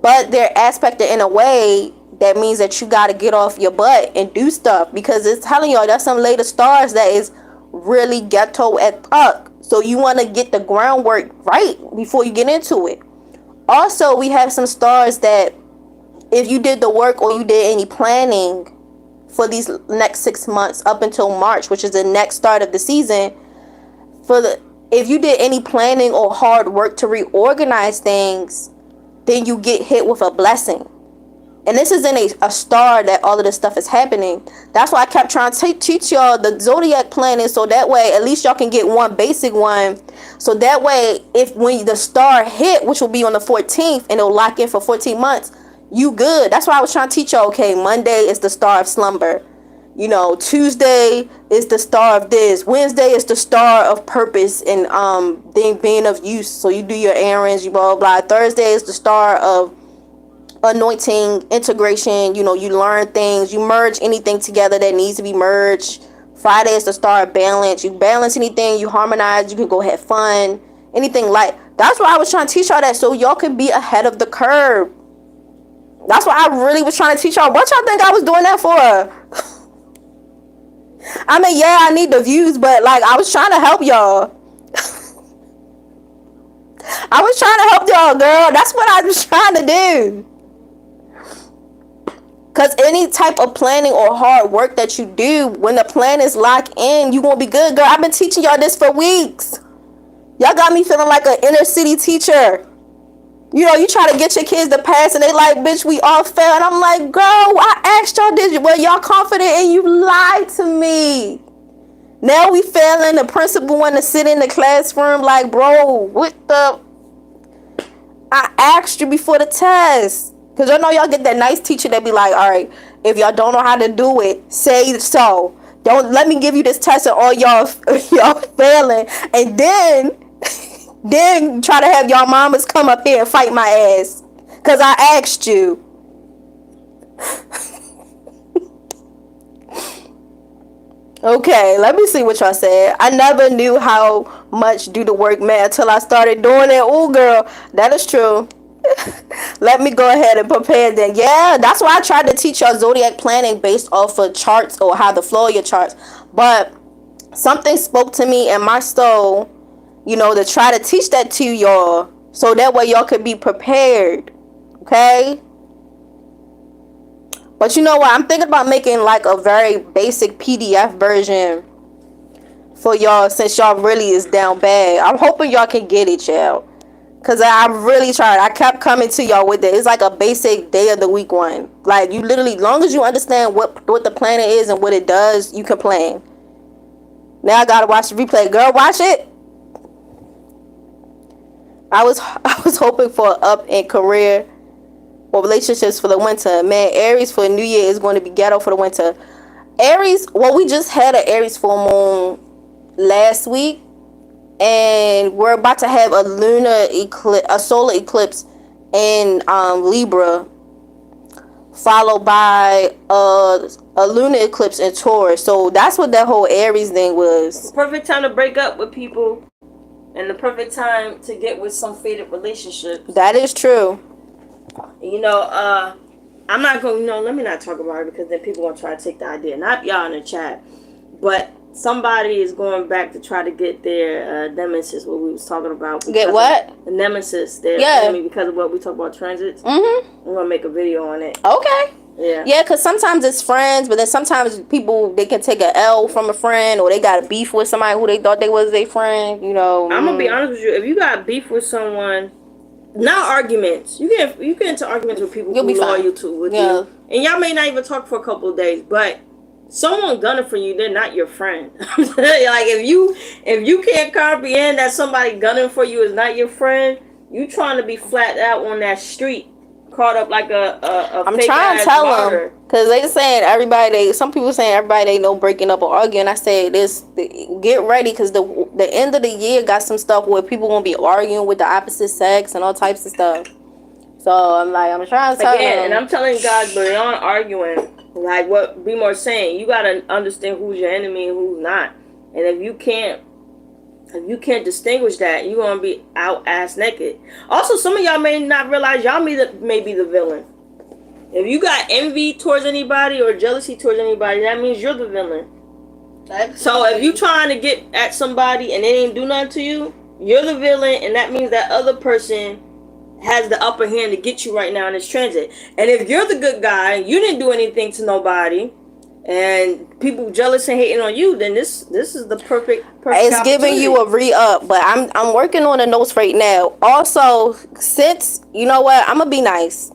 But they're aspected in a way that means that you got to get off your butt and do stuff. Because it's telling y'all there's some later stars that is really ghetto as fuck. So you want to get the groundwork right before you get into it. Also, we have some stars that if you did the work or you did any planning for these next 6 months up until March, which is the next start of the season, if you did any planning or hard work to reorganize things, then you get hit with a blessing. And this is in a star that all of this stuff is happening. That's why I kept trying to teach y'all the zodiac planning, so that way at least y'all can get one basic one. So that way, when the star hit, which will be on the 14th, and it'll lock in for 14 months, you good. That's why I was trying to teach y'all, okay, Monday is the star of slumber. Tuesday is the star of this. Wednesday is the star of purpose and being of use. So you do your errands, you blah, blah, blah. Thursday is the star of anointing, integration. You learn things. You merge anything together that needs to be merged. Friday is the star of balance. You balance anything. You harmonize. You can go have fun. Anything like. That's why I was trying to teach y'all that, so y'all can be ahead of the curve. That's what I really was trying to teach y'all. What y'all think I was doing that for? I mean, yeah, I need the views, but like, I was trying to help y'all. I was trying to help y'all, girl. That's what I was trying to do. Because any type of planning or hard work that you do, when the plan is locked in, you gonna be good, girl. I've been teaching y'all this for weeks. Y'all got me feeling like an inner city teacher. You try to get your kids to pass and they like, bitch, we all failed. I'm like, girl, I asked y'all this. Well, y'all confident and you lied to me. Now we failing. The principal want to sit in the classroom like, bro, what the? I asked you before the test. Because I know y'all get that nice teacher that be like, all right, if y'all don't know how to do it, say so. Don't let me give you this test and all y'all failing. And then try to have y'all mamas come up here and fight my ass. Because I asked you. Okay, let me see what y'all said. I never knew how much do the work meant until I started doing it. Oh, girl, that is true. Let me go ahead and prepare then. Yeah, that's why I tried to teach y'all zodiac planning based off of charts or how the flow of your charts. But something spoke to me in my soul, to try to teach that to y'all, so that way y'all could be prepared. Okay? But you know what? I'm thinking about making like a very basic PDF version for y'all, since y'all really is down bad. I'm hoping y'all can get it, y'all. Because I really tried. I kept coming to y'all with it. It's like a basic day of the week one. Like, you literally, long as you understand what the planet is and what it does, you can plan. Now I gotta watch the replay. Girl, watch it. I was hoping for an up in career or relationships for the winter. Man, Aries for New Year is going to be ghetto for the winter. Aries, well, we just had an Aries full moon last week. And we're about to have a lunar eclipse, a solar eclipse in Libra, followed by a lunar eclipse in Taurus. So that's what that whole Aries thing was. Perfect time to break up with people, and the perfect time to get with some faded relationships. That is true. You know, I'm not going. You know, let me not talk about it because then people gonna try to take the idea. Not y'all in the chat, but somebody is going back to try to get their nemesis. What we was talking about. Get what? The nemesis. Their enemy because of what we talk about transits. Mm-hmm. I'm gonna make a video on it. Okay. Yeah, because sometimes it's friends, but then sometimes people, they can take a L from a friend, or they got a beef with somebody who they thought they was their friend, you know. I'm gonna be honest with you. If you got beef with someone, not arguments. You get into arguments with people who are loyal to you, and y'all may not even talk for a couple of days, but someone gunning for you, they're not your friend. Like if you can't comprehend that somebody gunning for you is not your friend, you trying to be flat out on that street. Caught up like a I'm fake trying to tell them because they saying some people saying everybody they know breaking up or arguing. I say get ready because the end of the year got some stuff where people gonna be arguing with the opposite sex and all types of stuff. So I'm trying to tell them, and I'm telling guys beyond arguing, like what BMORE saying, you gotta understand who's your enemy and who's not, and if you can't distinguish that, you're gonna be out ass naked. Also, some of y'all may not realize y'all may be the villain. If you got envy towards anybody or jealousy towards anybody, that means you're the villain. So if you trying to get at somebody and they ain't do nothing to you, you're the villain, and that means that other person has the upper hand to get you right now in this transit. And if you're the good guy, you didn't do anything to nobody, and people jealous and hating on you, then this is the perfect it's giving you a re-up. But I'm working on the notes right now. Also, since you know what, I'm gonna be nice.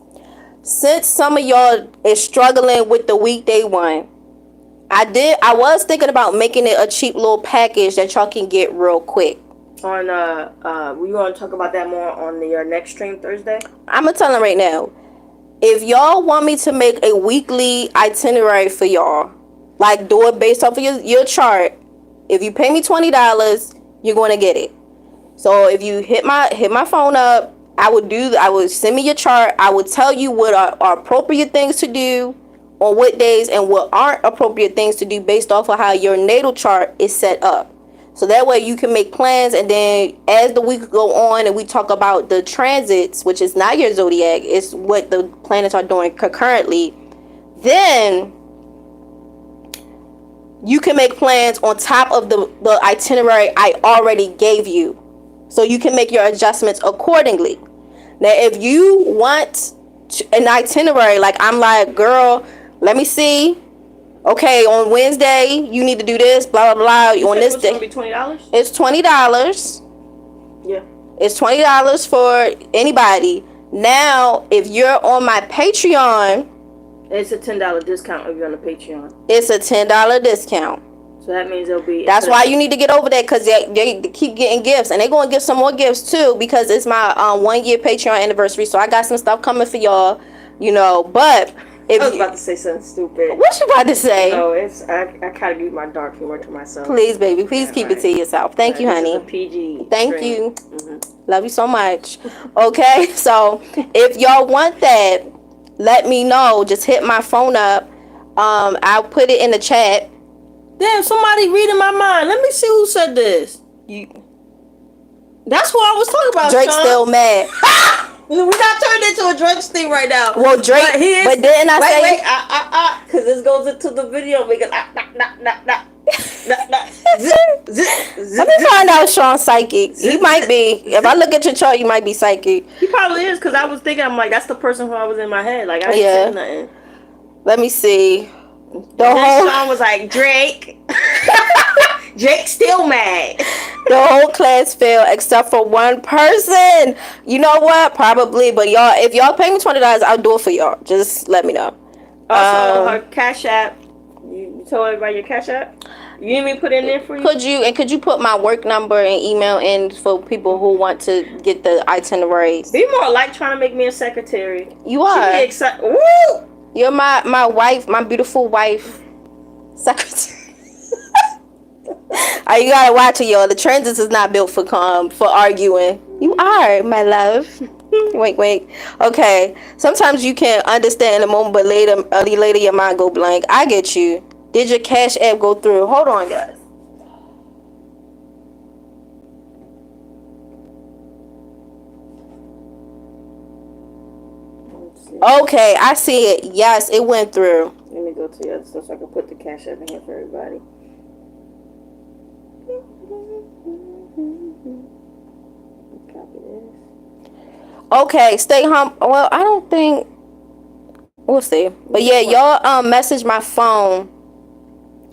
Since some of y'all is struggling with the weekday one, I was thinking about making it a cheap little package that y'all can get real quick. On we want to talk about that more on the next stream Thursday. I'm gonna tell them right now. If y'all want me to make a weekly itinerary for y'all, like do it based off of your chart, if you pay me $20, you're going to get it. So if you hit my phone up, I would send me your chart. I would tell you what are appropriate things to do on what days and what aren't appropriate things to do based off of how your natal chart is set up. So that way you can make plans, and then as the week go on and we talk about the transits, which is not your zodiac, it's what the planets are doing concurrently, then you can make plans on top of the itinerary I already gave you. So you can make your adjustments accordingly. Now, if you want an itinerary, like I'm like, girl, let me see. Okay, on Wednesday, you need to do this, blah, blah, blah. On this day. It's going to be $20? It's $20. Yeah. It's $20 for anybody. Now, if you're on my Patreon. It's a $10 discount if you're on the Patreon. It's a $10 discount. So that means it'll be. That's why you need to get over that, because they keep getting gifts. And they're going to give some more gifts, too, because it's my 1-year Patreon anniversary. So I got some stuff coming for y'all, you know, but. I was about to say something stupid. What you about to say? No, I kind of keep my dark humor to myself. Please, baby. Please keep it to yourself. Thank you, honey. This is a PG Thank stream. you. Mm-hmm. Love you so much. Okay, so if y'all want that, let me know. Just hit my phone up. I'll put it in the chat. Damn, somebody reading my mind. Let me see who said this. That's who I was talking about. Drake's Sean. still mad. We're not turned into a Drake thing right now. Well, Drake, but then I say... Wait, because this goes into the video. Because Let me find out Sean's psychic. He might be. If I look at your chart, you might be psychic. He probably is, because I was thinking, I'm like, that's the person who I was in my head. Like, I didn't say nothing. Let me see. Sean was like, Drake. Drake still mad. The whole class failed except for one person. You know what? Probably. But y'all, if y'all pay me $20, I'll do it for y'all. Just let me know. Also, her Cash App. You told everybody your Cash App? You didn't even put it in there for you? Could you put my work number and email in for people who want to get the itineraries? Be more like trying to make me a secretary. You are. She excited. Woo! You're my wife, my beautiful wife, secretary. You gotta watch it, y'all. The transits is not built for arguing. You are, my love. Wait. Okay. Sometimes you can't understand in the moment, but later your mind go blank. I get you. Did your Cash App go through? Hold on, guys. Okay, I see it. Yes, it went through. Let me go to the other stuff so I can put the Cash App in here for everybody. Copy this. Okay, stay home. Well, I don't think. We'll see. But yeah, y'all message my phone.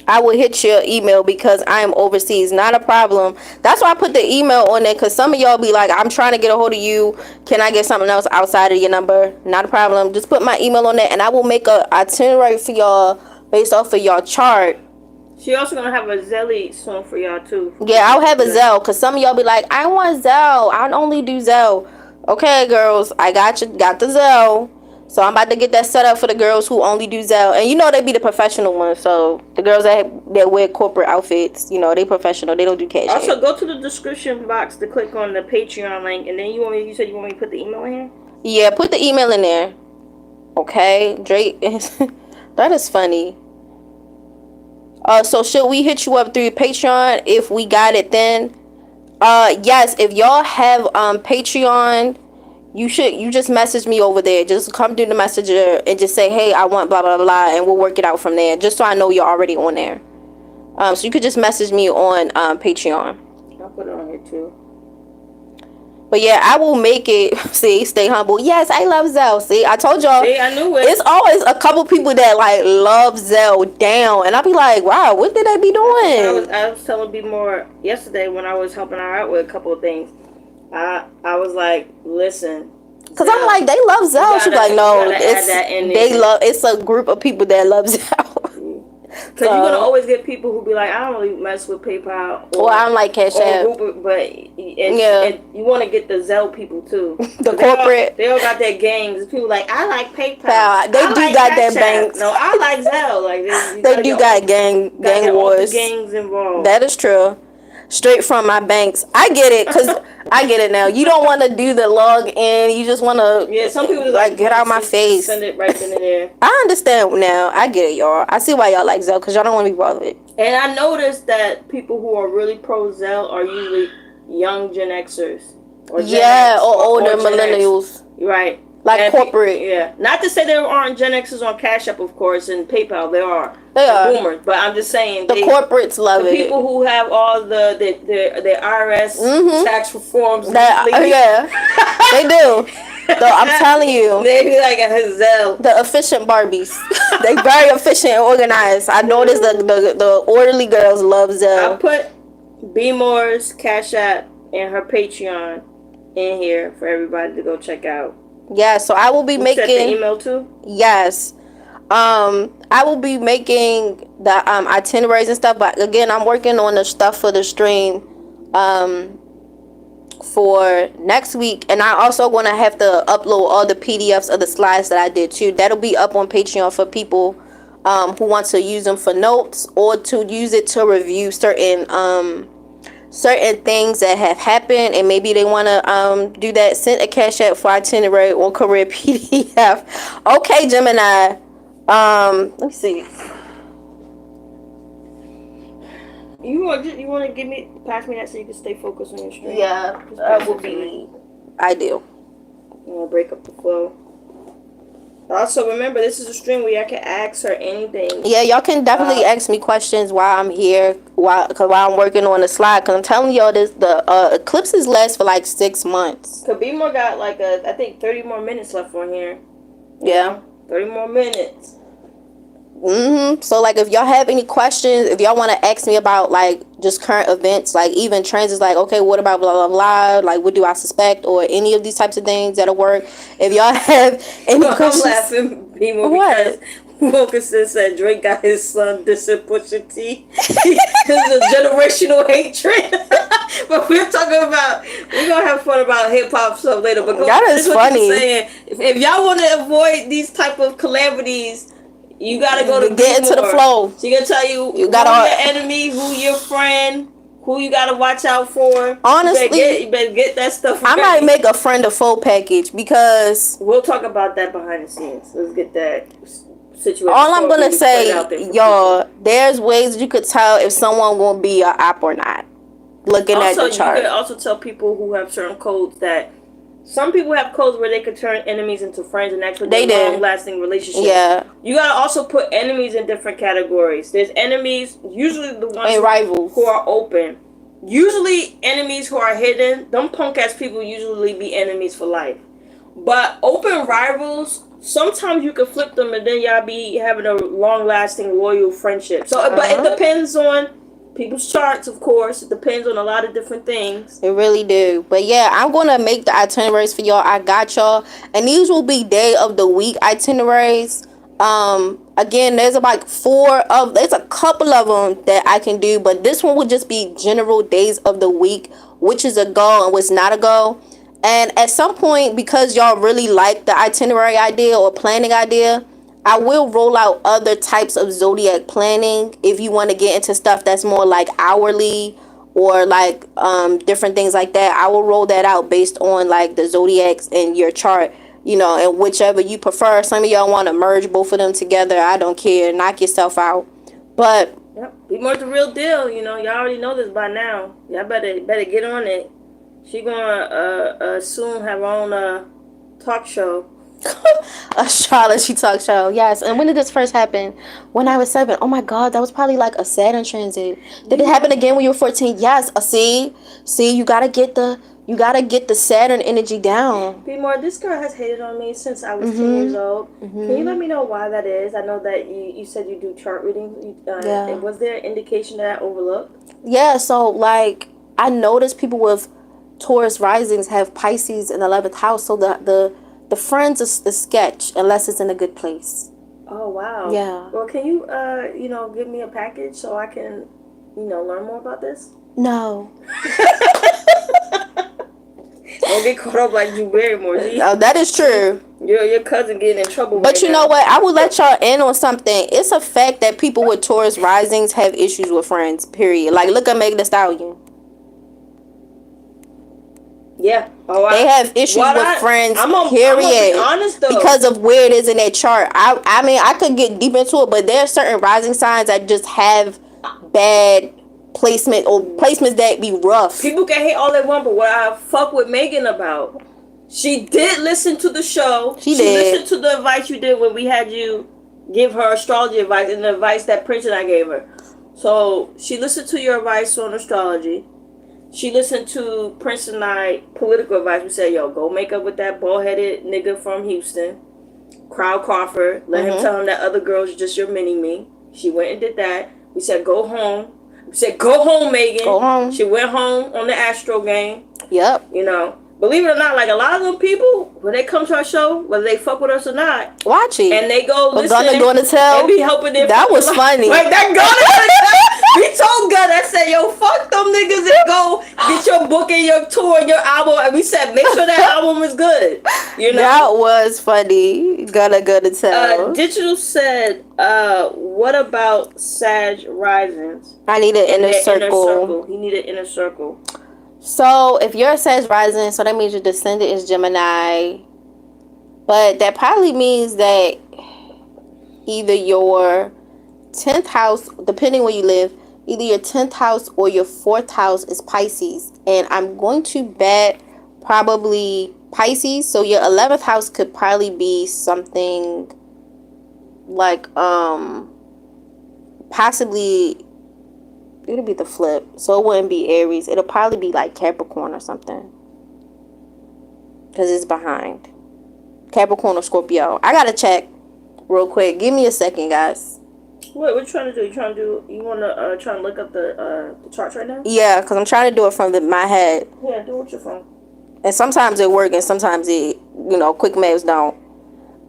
I will hit your email because I am overseas. Not a problem. That's why I put the email on there, because some of y'all be like, I'm trying to get a hold of you. Can I get something else outside of your number? Not a problem. Just put my email on there and I will make a itinerary for y'all based off of y'all chart. She also gonna have a Zelly soon for y'all too. Yeah, I'll have a Zelle, because some of y'all be like, I want Zelle. I only do Zelle. Okay, girls, I got the Zelle. So I'm about to get that set up for the girls who only do Zelle. And you know they be the professional ones. So the girls that wear corporate outfits, you know, they professional. They don't do cash. Also, go to the description box to click on the Patreon link. And then you said you want me to put the email in here? Yeah, put the email in there. Okay, Drake. That is funny. So should we hit you up through Patreon if we got it then? Yes, if y'all have Patreon, you just message me over there. Just come through the messenger and just say, hey, I want blah blah blah, and we'll work it out from there. Just so I know you're already on there. So you could just message me on Patreon. I'll put it on here too. But yeah, I will make it. See, stay humble. Yes, I love Zelle. See, I told y'all. See, I knew it. It's always a couple people that like love Zelle down, and I'll be like, wow, what did they be doing? I was telling BMORE yesterday when I was helping her out with a couple of things. I was like, listen. Cause I'm like, they love Zelle. She's like, no, it's a group of people that love Zelle. Because you're gonna always get people who be like, I don't really mess with PayPal. Or I don't like Cash App. And you want to get the Zelle people too. The corporate. They all got their gangs. People like, I like PayPal. They do got their banks. No, I like Zelle. Like they do got gang wars. Gangs involved. That is true. Straight from my banks. I get it, because I get it now. You don't want to do the log in. You just want to, yeah, some people just like get out my face. Send it right in there. I understand now. I get it, y'all. I see why y'all like Zelle, because y'all don't want to be bothered. And I noticed that people who are really pro Zelle are usually young Gen Xers. Or older millennials. Right. Like corporate. Not to say there aren't Gen Xers on Cash App, of course, and PayPal. There are. They are. Boomers. But I'm just saying. The corporates love it. People who have all the IRS tax reforms. Yeah. They do. So I'm telling you. They be like a Zelle. The efficient Barbies. They very efficient and organized. I noticed the orderly girls love Zelle. I put BMORE's Cash App and her Patreon in here for everybody to go check out. Yeah, so I will be making the email too. Yes, I will be making the itineraries and stuff. But again, I'm working on the stuff for the stream for next week, and I also gonna have to upload all the PDFs of the slides that I did too. That'll be up on Patreon for people who want to use them for notes or to use it to review certain things that have happened, and maybe they want to do that. Send a Cash App for itinerary or career PDF. Okay, Gemini. Let me see. You want to pass me that so you can stay focused on your stream? Yeah, that would be ideal. I'm gonna break up the flow. Also, remember, this is a stream where y'all can ask her anything. Yeah, y'all can definitely ask me questions while I'm here, while I'm working on the slide. Because I'm telling y'all, the eclipses last for like 6 months. Cause BMORE got like I think 30 more minutes left on here. Yeah. 30 more minutes. So like, if y'all have any questions, if y'all want to ask me about like just current events, like even trends, is like, okay, what about blah blah blah, like what do I suspect, or any of these types of things that'll work. If y'all have any questions, I'm laughing because Wilkinson said Drake got his son dissing Pusha T. This is a generational hatred. But we're gonna have fun about hip hop stuff later. But that is funny. If y'all want to avoid these type of calamities, you gotta go to get into the flow. She gonna tell you who your enemy, who your friend, who you gotta watch out for. Honestly, you better get that stuff I ready. might make a friend a full package because we'll talk about that behind the scenes. Let's get that situation. All I'm gonna say, y'all, there's ways you could tell if someone gonna be an op or not. Looking at the chart. You could also tell people who have certain codes that some people have codes where they could turn enemies into friends and actually get long-lasting relationships. Yeah. You gotta also put enemies in different categories. There's enemies, usually the ones and rivals who are open. Usually enemies who are hidden. Them punk ass people usually be enemies for life. But open rivals, sometimes you can flip them and then y'all be having a long-lasting, loyal friendship. So, but it depends on people's charts, of course. It depends on a lot of different things. It really do. But yeah, I'm going to make the itineraries for y'all. I got y'all. And these will be day of the week itineraries. Again, there's about there's a couple of them that I can do. But this one will just be general days of the week, which is a go and what's not a go. And at some point, because y'all really like the itinerary idea or planning idea, I will roll out other types of zodiac planning if you want to get into stuff that's more like hourly or like different things like that. I will roll that out based on like the zodiacs and your chart, you know, and whichever you prefer. Some of y'all want to merge both of them together. I don't care. Knock yourself out. But yep. BMORE's the real deal. You know, y'all already know this by now. Y'all better get on it. She gonna soon have her own talk show. Astrology talk show. Yes. And when did this first happen? When I was 7. Oh my god, that was probably like a Saturn transit. Did it happen again when you were 14? Yes. See, you gotta get the Saturn energy down. BMORE, this girl has hated on me since I was 10 years old. Can you let me know why that is? I know that you said you do chart readings. Yeah. Was there an indication that I overlooked? Yeah, so like I noticed people with Taurus risings have Pisces in the 11th house, so the friends is the sketch unless it's in a good place. Oh wow. Yeah. Well, can you give me a package so I can learn more about this? No. Don't get caught up like Drew Barrymore. Oh, that is true. Your cousin getting in trouble. But you know what? I will let y'all in on something. It's a fact that people with Taurus risings have issues with friends. Period. Like look at Megan Thee Stallion. Yeah. They have issues with friends, I'm gonna period. be honest, though. Because of where it is in their chart. I mean, I could get deep into it, but there are certain rising signs that just have bad placement or placements that be rough. People can hate all they want, but what I fuck with Megan about, she did listen to the show. She listened to the advice you did when we had you give her astrology advice and the advice that Prince and I gave her. So she listened to your advice on astrology. She listened to Prince and I political advice. We said, yo, go make up with that bald-headed nigga from Houston, Crowd Crawford. Let him tell him that other girls are just your mini-me. She went and did that. We said, go home. We said, go home, Megan. Go home. She went home on the Astro game. Yep. You know, believe it or not, like a lot of them people, when they come to our show, whether they fuck with us or not, watch it. And they go listen. Gonna tell. And be helping them. That was funny. Like that Gunna. We told Gunna, I said, yo, fuck them niggas and go get your book and your tour and your album. And we said, make sure that album is good. You know? That was funny. Gonna tell. Digital said, what about Sag Risings? I need an inner circle. He needed inner circle. So if you're a Sag rising, so that means your descendant is Gemini. But that probably means that either your 10th house, depending where you live, either your 10th house or your 4th house is Pisces. And I'm going to bet probably Pisces. So your 11th house could probably be something like possibly it'll be the flip. So it wouldn't be Aries. It'll probably be like Capricorn or something. Because it's behind. Capricorn or Scorpio. I gotta check real quick. Give me a second, guys. What you trying to do? You want to try and look up the charts right now? Yeah, because I'm trying to do it from my head. Yeah, do it with your phone. And sometimes it works and sometimes it, quick maths don't.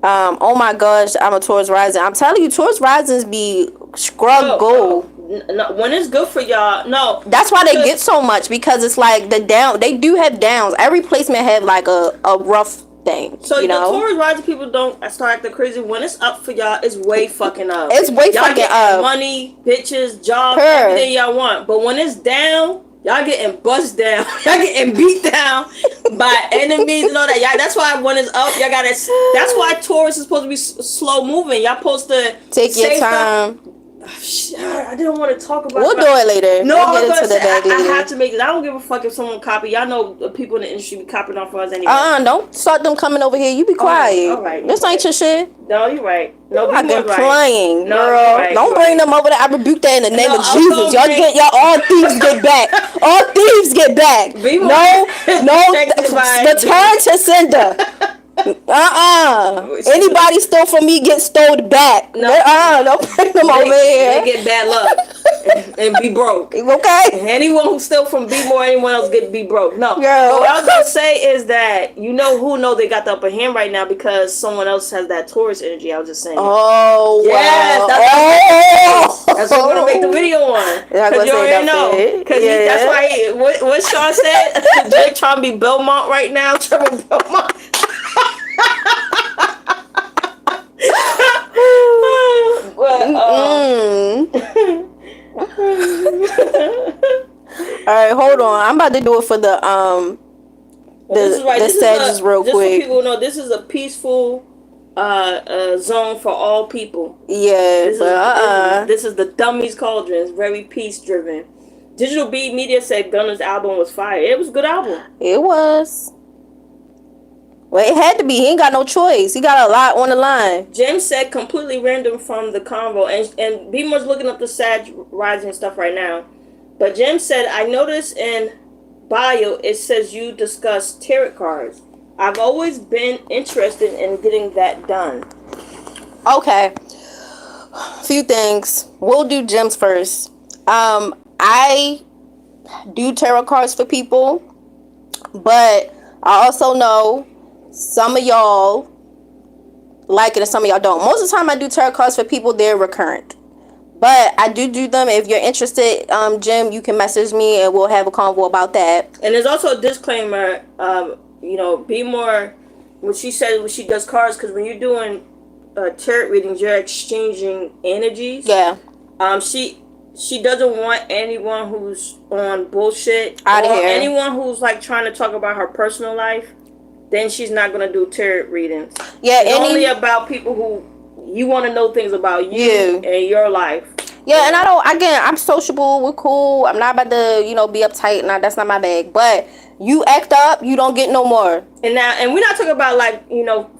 Oh my gosh, I'm a Taurus rising. I'm telling you, Taurus risings be gold. No, when it's good for y'all, no. That's why they get so much, because it's like they do have downs. Every placement have like a rough thing. So the Taurus rising people don't start acting crazy. When it's up for y'all, it's way fucking up. It's way y'all fucking get up. Money, bitches, jobs, everything y'all want. But when it's down, Y'all getting bust down. Y'all getting beat down by enemies and all that. Y'all, that's why when it's up, y'all gotta. That's why Taurus is supposed to be slow moving. Y'all supposed to take your time. I didn't want to talk about. We'll do it later. No, we'll get into the bag later. I have to make it. I don't give a fuck if someone copy. Y'all know the people in the industry be copying off of us anyway. Don't start them coming over here. You be quiet. All right. This ain't your shit. No, you're right. No, I've been playing, no, girl. Right, don't bring them over there. I rebuke that in the name of Jesus. Y'all all thieves get back. All thieves get back. Return to sender. Anybody stole from me get stole back. Don't bring them over here. They get bad luck and be broke. Okay. Anyone who stole from BMORE, anyone else get be broke. No. Girl. What I was gonna say is that you know who know they got the upper hand right now because someone else has that Taurus energy. I was just saying. Oh yes, wow. That's what I'm gonna make the video on. Because you already know. Because that's why what Sean said. Jake trying to be Belmont right now. Trevor Belmont. All right, hold on. I'm about to do it for the Sagittarius real quick. Just so people know, this is a peaceful zone for all people. Yeah, this is the Dummies Cauldron. It's very peace driven. Digital Beat Media said Gunna's album was fire. It was a good album. It was. Well, it had to be. He ain't got no choice. He got a lot on the line. Jim said completely random from the convo, and BMORE's looking up the Sag rising stuff right now. But Jim said, I noticed in bio it says you discuss tarot cards. I've always been interested in getting that done. Okay. Few things. We'll do Jim's first. I do tarot cards for people, but I also know some of y'all like it and some of y'all don't. Most of the time I do tarot cards for people, they're recurrent. But I do them. If you're interested, Jim, you can message me and we'll have a convo about that. And there's also a disclaimer, BMORE, when she said when she does cards, because when you're doing tarot readings, you're exchanging energies. Yeah. She doesn't want anyone who's on bullshit out of or here. Anyone who's like trying to talk about her personal life, then she's not gonna do tarot readings. Yeah, it's only about people who you want to know things about you and your life. Yeah, and I'm sociable, we're cool. I'm not about to, be uptight. Nah, that's not my bag. But you act up, you don't get no more. And we're not talking about like,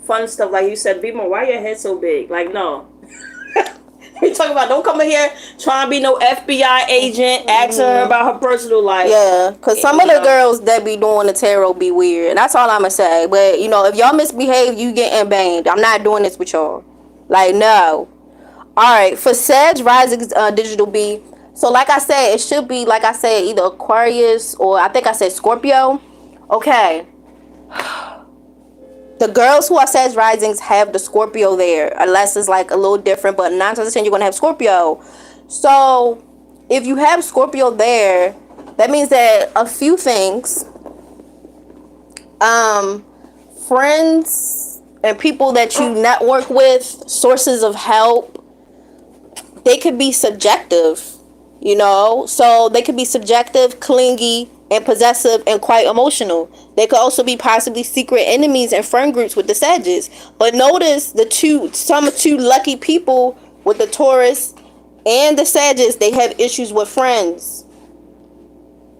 fun stuff like you said, BMORE, why your head so big? Like, no. We talking about don't come in here trying to be no FBI agent, asking her about her personal life. Yeah, because some of the girls that be doing the tarot be weird. That's all I'm going to say. But, if y'all misbehave, you getting banged. I'm not doing this with y'all. Like, no. All right, for Sag Rising Digital B. So, like I said, it should be, like I said, either Aquarius or I think I said Scorpio. Okay. The girls who are Sag Risings have the Scorpio there, unless it's like a little different, but 9 times out of 10 you're going to have Scorpio. So, if you have Scorpio there, that means that a few things, friends and people that you network with, sources of help, they could be subjective, so they could be subjective, clingy, and possessive and quite emotional. They could also be possibly secret enemies and friend groups with the Sagittarius. But notice some two lucky people with the Taurus and the Sagittarius, they have issues with friends.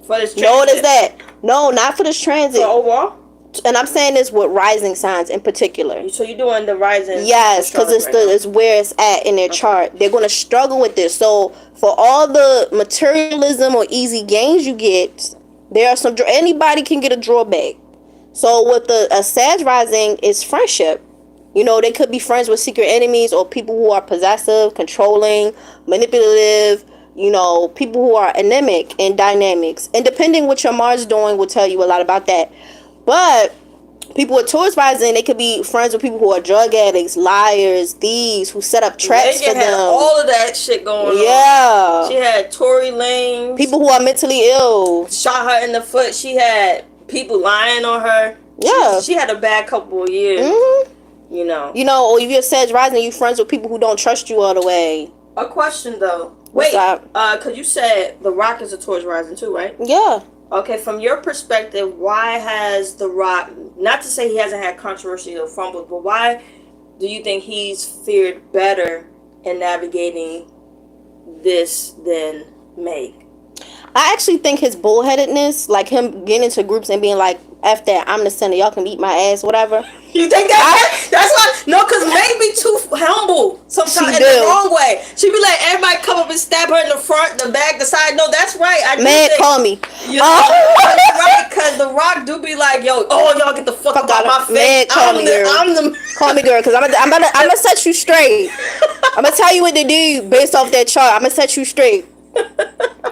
For this transit. Notice that. No, not for this transit. For overall? And I'm saying this with rising signs in particular. So you're doing the rising? Yes, because it's where it's at in their chart. They're going to struggle with this. So for all the materialism or easy gains you get, there are anybody can get a drawback. So with a Sag rising is friendship. They could be friends with secret enemies or people who are possessive, controlling, manipulative, people who are anemic in dynamics. And depending what your Mars is doing will tell you a lot about that. But people with Taurus rising, they could be friends with people who are drug addicts, liars, thieves, who set up traps for them. Had all of that shit going on. Yeah. She had Tory Lanez. People who are mentally ill. Shot her in the foot. She had people lying on her. Yeah. She had a bad couple of years. Mm-hmm. Or if you're Sag rising, you friends with people who don't trust you all the way. A question though. Wait, up? because you said The Rock is a Taurus rising too, right? Yeah. Okay, from your perspective, why has The Rock, not to say he hasn't had controversy or fumbles, but why do you think he's fared better in navigating this than Meg? I actually think his bullheadedness, like him getting into groups and being like, F that, I'm the center, y'all can eat my ass, whatever. You think that's why? No, because Meg be too humble sometimes in the wrong way. She be like, everybody come up and stab her in the front, the back, the side. No, that's right. Man, call me. You know, that's right, because The Rock do be like, yo, y'all get the fuck out my face. Man, call me, girl. Call me, girl, because I'm gonna set you straight. I'm gonna tell you what to do based off that chart. I'm gonna set you straight.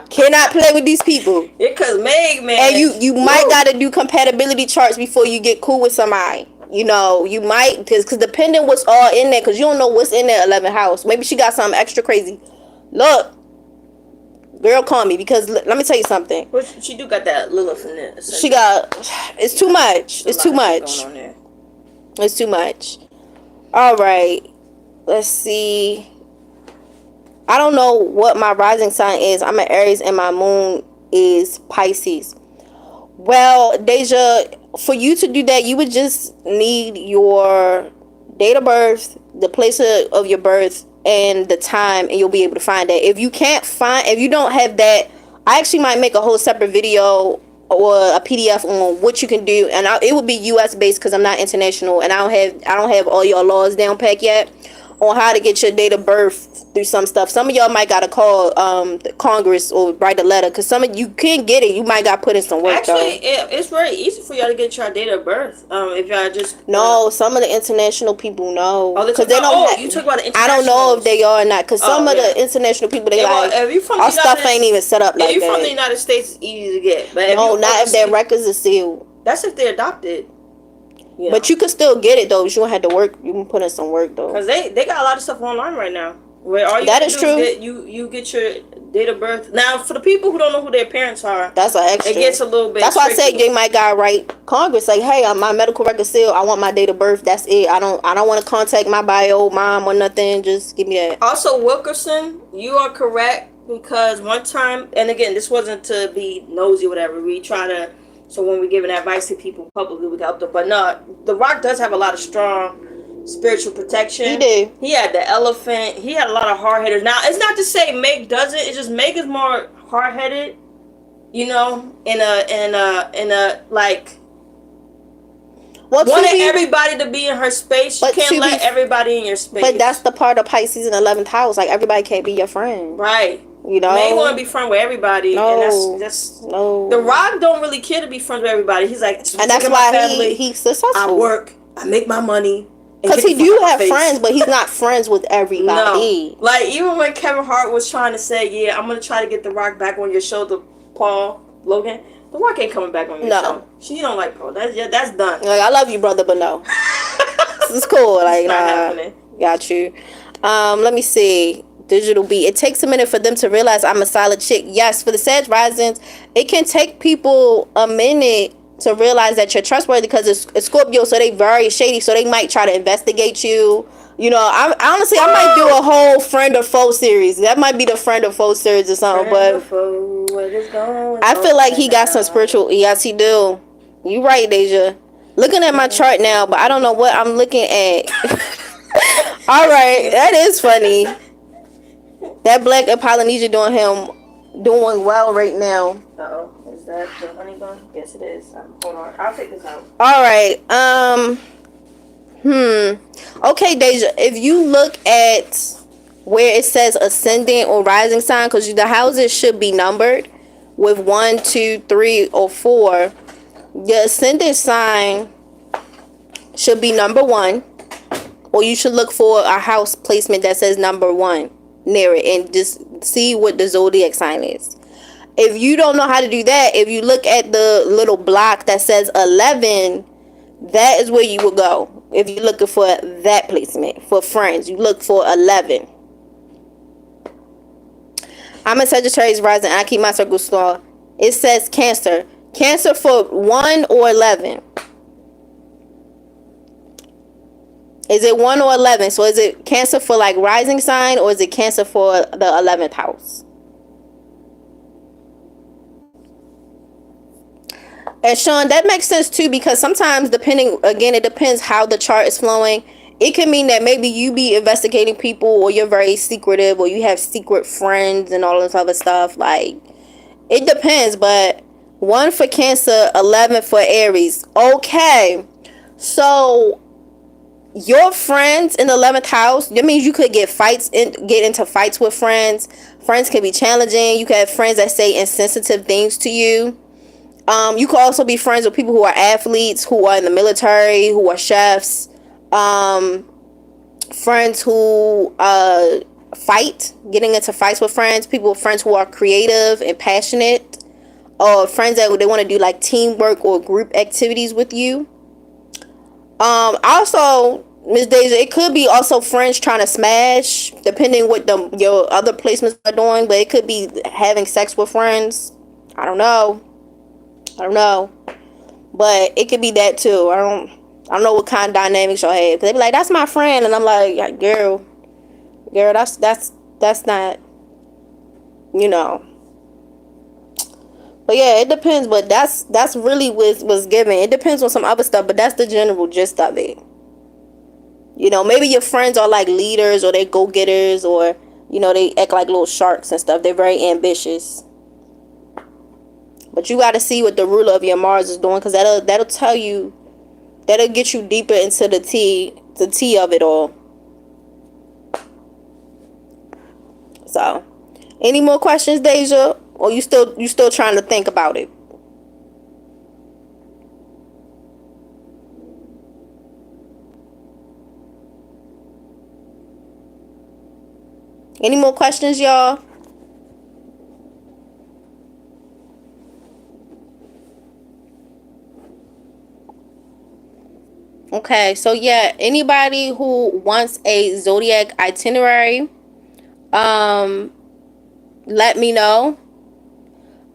Cannot play with these people. Yeah, cause Meg, man. And you might gotta do compatibility charts before you get cool with somebody. You know, you might, because depending what's all in there, because you don't know what's in that 11th house. Maybe she got something extra crazy. Look, girl, call me, because let me tell you something. Well, she do got that Lilith in there. She got, it's too much. It's too much. It's too much. All right, let's see. I don't know what my rising sign is. I'm an Aries and my moon is Pisces. Well, Deja, for you to do that, you would just need your date of birth, the place of your birth, and the time, and you'll be able to find that. If you don't have that, I actually might make a whole separate video or a PDF on what you can do, and it would be US based because I'm not international, and I don't have all your laws down pat yet on how to get your date of birth through some stuff. Some of y'all might gotta call the Congress or write a letter, because some of you can't get it. You might got put in some work. Actually, it's very easy for y'all to get your date of birth. If y'all just some of the international people know, because they don't. You talk about the international. I don't know if they are or not, because some of the international people if you from our stuff ain't even set up like that. If you from the United States, it's easy to get. But not if their records are sealed. That's if they're adopted. You know. But you can still get it though. You don't have to work. You can put in some work though. Because they got a lot of stuff online right now. Where all you that is true. You get your date of birth. Now, for the people who don't know who their parents are, that's an extra. It gets a little bit. That's why I said they might gotta write Congress like, hey, my medical record sealed. I want my date of birth. That's it. I don't want to contact my bio mom or nothing. Just give me that. Also, Wilkerson, you are correct, because one time, and again, this wasn't to be nosy or whatever. We try to. So when we're giving advice to people publicly, we help them. But no, The Rock does have a lot of strong spiritual protection. He did. He had the elephant. He had a lot of hard hitters. Now, it's not to say Meg doesn't. It's just Meg is more hard headed. You know, in a like. Wanting everybody to be in her space. You can't let everybody in your space. But that's the part of Pisces in 11th house. Like, everybody can't be your friend. Right. You know, Meg want to be friends with everybody, and that's no. The Rock don't really care to be friends with everybody. He's like, and that's why he's successful. I work, I make my money, because he do have friends, but he's not friends with everybody. No, like even when Kevin Hart was trying to say, yeah, I'm gonna try to get The Rock back on your show, the Paul Logan. The Rock ain't coming back on your show. She don't like Paul. That's done. Like, I love you, brother, but no. This is cool. Like, it's not happening. Got you. Let me see. Digital beat. It takes a minute for them to realize I'm a solid chick. Yes, for the Sag risings, it can take people a minute to realize that you're trustworthy, because it's Scorpio, so they very shady, so they might try to investigate you. You know, I might do a whole friend or foe series. That might be the friend or foe series or something. But I feel like he got some spiritual. Yes, he do. You right, Deja. Looking at my chart now, but I don't know what I'm looking at. All right, that is funny. That Black and Polynesia doing well right now. Uh-oh. Is that the honey bun? Yes, it is. Hold on. I'll take this out. All right. Okay, Deja. If you look at where it says ascendant or rising sign, because the houses should be numbered with 1, 2, 3, or 4. Your ascendant sign should be number 1, or you should look for a house placement that says number 1 near it, and just see what the zodiac sign is. If you don't know how to do that, if you look at the little block that says 11, that is where you will go. If you're looking for that placement for friends, you look for 11. I'm a Sagittarius rising. I keep my circle small. It says Cancer. Cancer for 1 or 11. Is it 1 or 11? So is it Cancer for like rising sign, or is it Cancer for the 11th house? And Sean, that makes sense too, because sometimes, depending, again, it depends how the chart is flowing. It can mean that maybe you be investigating people, or you're very secretive, or you have secret friends and all this other stuff. Like, it depends, but 1 for Cancer, 11 for Aries. Okay. So your friends in the 11th house, that means you could get into fights with friends. Friends can be challenging. You can have friends that say insensitive things to you. You could also be friends with people who are athletes, who are in the military, who are chefs. Friends who fight, getting into fights with friends. Friends who are creative and passionate, or friends that they want to do like teamwork or group activities with you. Also, Miss Deja, it could be also friends trying to smash, depending what your other placements are doing. But it could be having sex with friends. I don't know, but it could be that too. I don't know what kind of dynamics y'all have. Cause they be like, "That's my friend," and I'm like, "Girl, that's not, you know." But yeah, it depends. But that's really what's given. It depends on some other stuff, but that's the general gist of it. You know, maybe your friends are like leaders, or they go-getters, or, you know, they act like little sharks and stuff. They're very ambitious. But you got to see what the ruler of your Mars is doing, because that'll tell you, that'll get you deeper into the tea of it all. So, any more questions, Deja? Or you still trying to think about it? Any more questions, y'all? Okay, so yeah, anybody who wants a zodiac itinerary, let me know.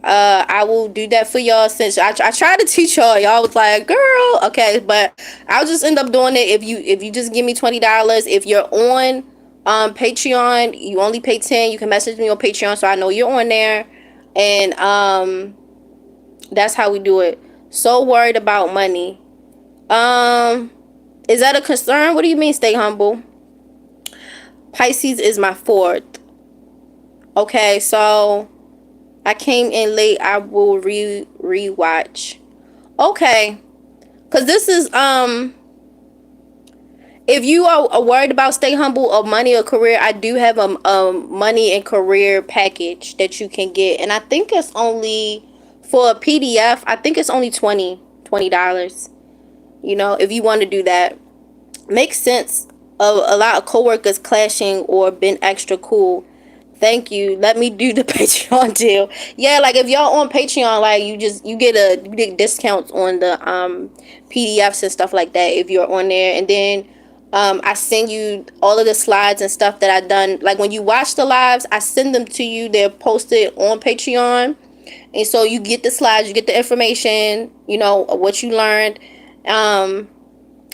I will do that for y'all, since I tried to teach y'all. Y'all was like, "Girl, okay," but I'll just end up doing it if you just give me $20. If you're on Patreon, you only pay 10. You can message me on Patreon so I know you're on there, and that's how we do it. So worried about money. Is that a concern? What do you mean, stay humble? Pisces is my 4th. Okay, so I came in late. I will rewatch. Okay, cause this is if you are worried about stay humble or money or career, I do have a money and career package that you can get, and I think it's only for a PDF. I think it's only $20. You know, if you want to do that, makes sense. A lot of coworkers clashing or been extra cool. Thank you. Let me do the Patreon deal. Yeah, like if y'all on Patreon, like you get discounts on the PDFs and stuff like that if you're on there. And then I send you all of the slides and stuff that I done. Like when you watch the lives, I send them to you. They're posted on Patreon. And so you get the slides, you get the information, you know, what you learned.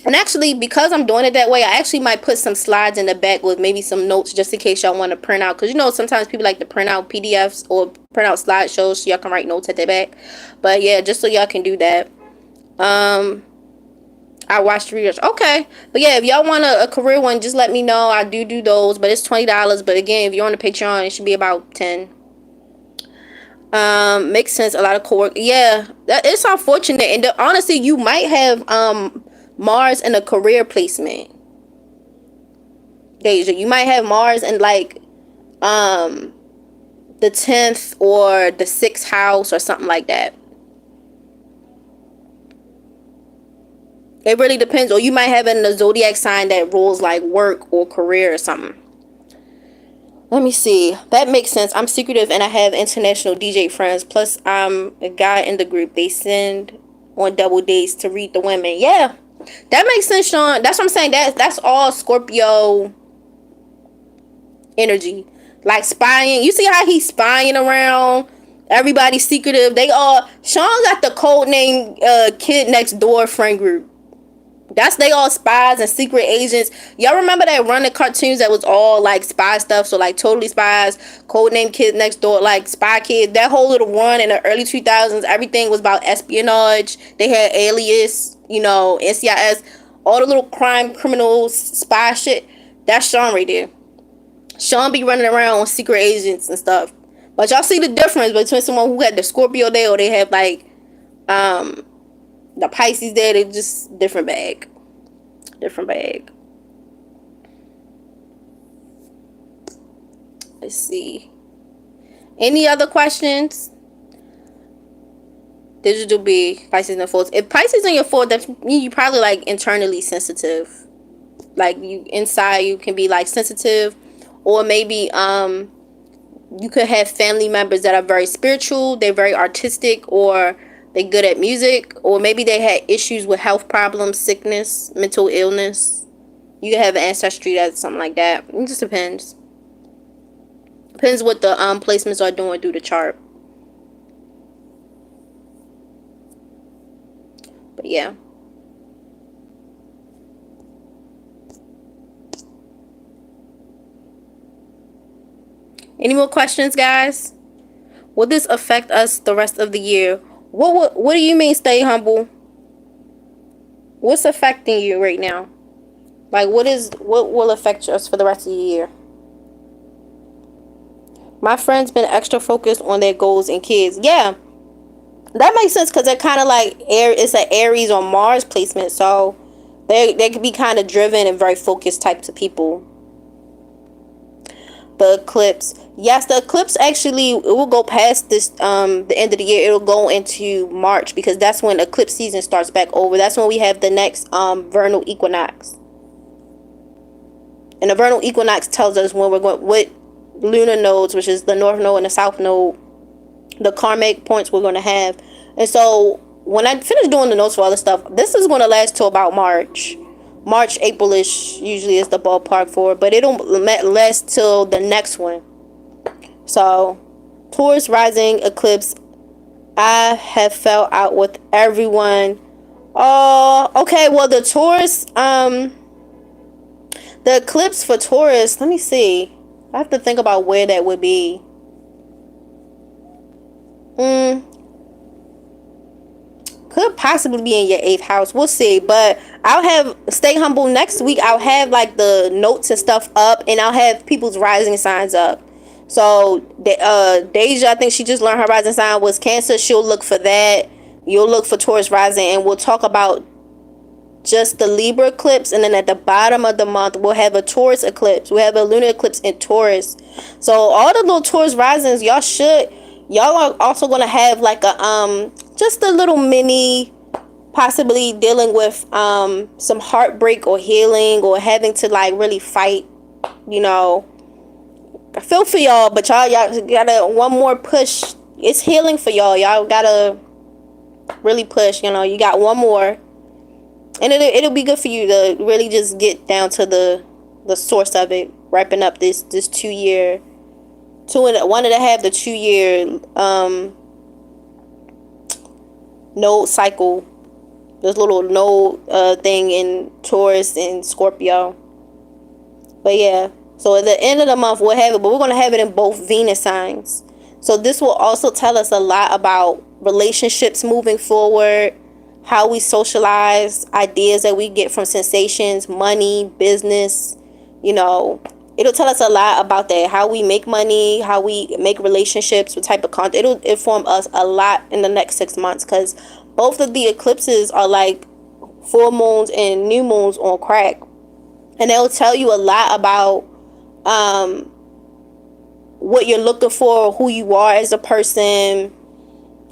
And actually, because I'm doing it that way, I actually might put some slides in the back with maybe some notes just in case y'all want to print out. Because, you know, sometimes people like to print out PDFs or print out slideshows so y'all can write notes at the back. But, yeah, just so y'all can do that. I watched readers. Okay. But, yeah, if y'all want a career one, just let me know. I do those. But it's $20. But, again, if you're on the Patreon, it should be about $10. Makes sense. A lot of cowork. Yeah, it's unfortunate. And honestly, you might have Mars in a career placement. Deja, you might have Mars in like the 10th or the 6th house or something like that. It really depends. Or you might have it in a zodiac sign that rules like work or career or something. Let me see. That makes sense. I'm secretive and I have international DJ friends. Plus, I'm a guy in the group. They send on double dates to read the women. Yeah, that makes sense, Sean. That's what I'm saying. That's all Scorpio energy. Like spying. You see how he's spying around? Everybody's secretive. They all... Sean got the code name Kid Next Door friend group. That's they all spies and secret agents. Y'all remember that run of cartoons that was all like spy stuff? So like Totally Spies, Codename Kids Next Door, like Spy Kids. That whole little run in the early 2000s, everything was about espionage. They had Alias, you know, NCIS, all the little crime, criminals, spy shit. That's Sean right there. Sean be running around on secret agents and stuff. But y'all see the difference between someone who had the Scorpio there or they have like the Pisces there. They just different bag. Different bag. Let's see. Any other questions? Digital B, Pisces in the fourth. If Pisces in your fourth, that means you probably like internally sensitive. Like you inside, you can be like sensitive, or maybe you could have family members that are very spiritual. They're very artistic, or they good at music, or maybe they had issues with health problems, sickness, mental illness. You can have an ancestry that's something like that. It just depends. Depends what the placements are doing through the chart. But yeah. Any more questions, guys? Will this affect us the rest of the year? What do you mean stay humble? What's affecting you right now? Like what will affect us for the rest of the year? My friend's been extra focused on their goals and kids. Yeah. That makes sense because they're kind of like it's an Aries or Mars placement, so they could be kind of driven and very focused types of people. The eclipse, yes, the eclipse actually it will go past this the end of the year. It'll go into March because that's when eclipse season starts back over. That's when we have the next vernal equinox, and the vernal equinox tells us when we're going what lunar nodes, which is the north node and the south node, the karmic points we're going to have. And so when I finish doing the notes for all this stuff, this is going to last till about March, April-ish usually is the ballpark for it, but it'll last till the next one. So Taurus rising eclipse, I have fell out with everyone. Oh, okay, well the Taurus the eclipse for Taurus, let me see, I have to think about where that would be. Could possibly be in your 8th house. We'll see. But I'll have Stay Humble next week. I'll have like the notes and stuff up, and I'll have people's rising signs up. So Deja, I think she just learned her rising sign was Cancer. She'll look for that. You'll look for Taurus rising, and we'll talk about just the Libra eclipse, and then at the bottom of the month we'll have a Taurus eclipse. We'll have a lunar eclipse in Taurus. So all the little Taurus risings, y'all are also gonna have like a just a little mini, possibly dealing with some heartbreak or healing or having to like really fight, you know. I feel for y'all, but y'all gotta one more push. It's healing for y'all. Y'all gotta really push, you know. You got one more, and it'll be good for you to really just get down to the source of it, wrapping up this 2 year, 1.5 to 2 year node cycle, this little node thing in Taurus and Scorpio. But yeah, so at the end of the month we'll have it, but we're going to have it in both Venus signs. So this will also tell us a lot about relationships moving forward, how we socialize, ideas that we get from sensations, money, business, you know. It'll tell us a lot about that, how we make money, how we make relationships, what type of content. It'll inform us a lot in the next 6 months because both of the eclipses are like full moons and new moons on crack. And they'll tell you a lot about what you're looking for, who you are as a person,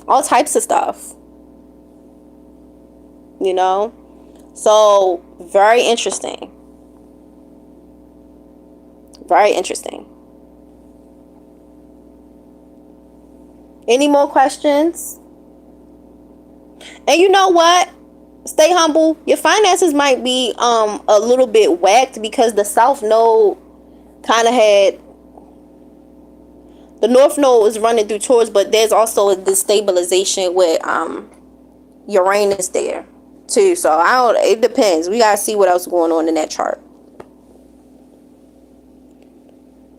all types of stuff. You know? So, very interesting. Very interesting. Any more questions? And you know what? Stay humble. Your finances might be a little bit whacked because the South Node kind of had, the North Node is running through Taurus, but there's also a destabilization with Uranus there. too. So I don't. It depends. We gotta see what else is going on in that chart.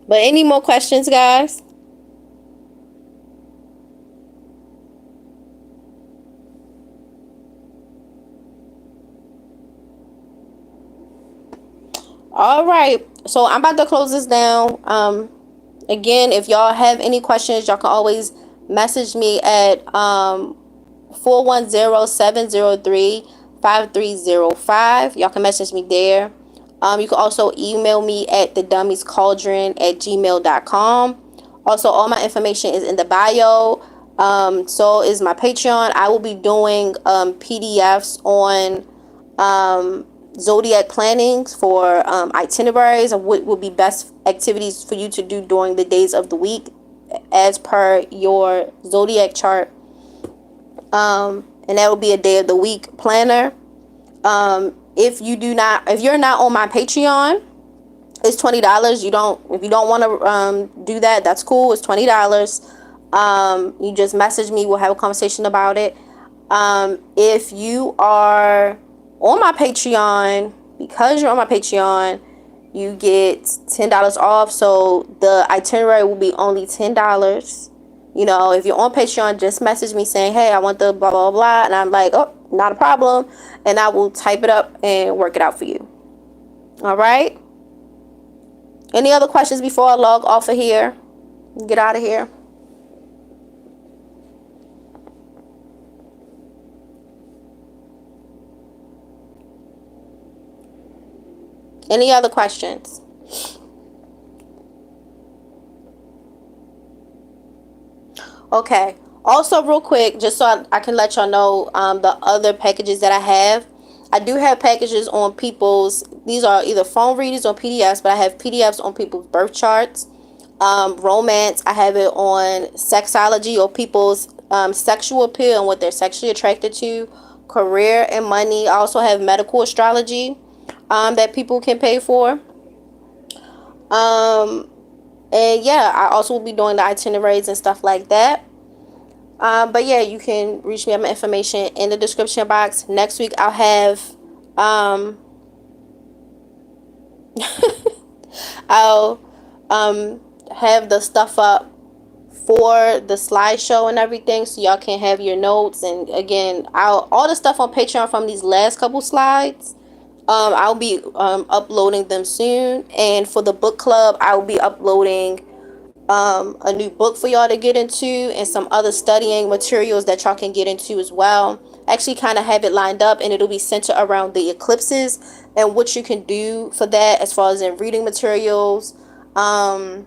But any more questions, guys? All right. So I'm about to close this down. Again, if y'all have any questions, y'all can always message me at 410-703-5305. Y'all can message me there. You can also email me at thedummiescauldron@gmail.com. Also, all my information is in the bio. So is my Patreon. I will be doing PDFs on zodiac plannings for itineraries of what would be best activities for you to do during the days of the week as per your zodiac chart. And that will be a day of the week planner. If you're not on my Patreon, it's $20. If you don't want to do that, that's cool. It's $20. You just message me. We'll have a conversation about it. If you are on my Patreon, because you're on my Patreon, you get $10 off. So the itinerary will be only $10. You know, if you're on Patreon, just message me saying, hey, I want the blah, blah, blah. And I'm like, oh, not a problem. And I will type it up and work it out for you. All right. Any other questions before I log off of here? Get out of here. Any other questions? Okay. Also, real quick, just so I can let y'all know the other packages that I have. I do have packages on people's, these are either phone readings or PDFs, but I have PDFs on people's birth charts. Romance, I have it on sexology or people's sexual appeal and what they're sexually attracted to. Career and money. I also have medical astrology that people can pay for. And yeah, I also will be doing the itineraries and stuff like that. But yeah, you can reach me at my information in the description box. Next week I'll have I'll have the stuff up for the slideshow and everything, so y'all can have your notes. And again, all the stuff on Patreon from these last couple slides, I'll be uploading them soon. And for the book club, I will be uploading a new book for y'all to get into and some other studying materials that y'all can get into as well. Actually kind of have it lined up, and it'll be centered around the eclipses and what you can do for that, as far as in reading materials and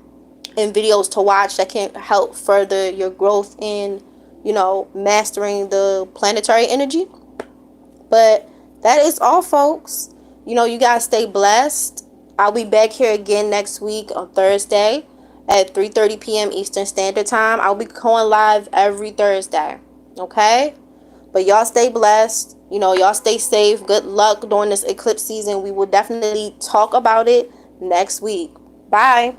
videos to watch that can help further your growth in, you know, mastering the planetary energy. But that is all, folks. You know, you guys stay blessed. I'll be back here again next week on Thursday at 3:30 p.m. Eastern Standard Time. I'll be going live every Thursday. Okay? But y'all stay blessed. You know, y'all stay safe. Good luck during this eclipse season. We will definitely talk about it next week. Bye.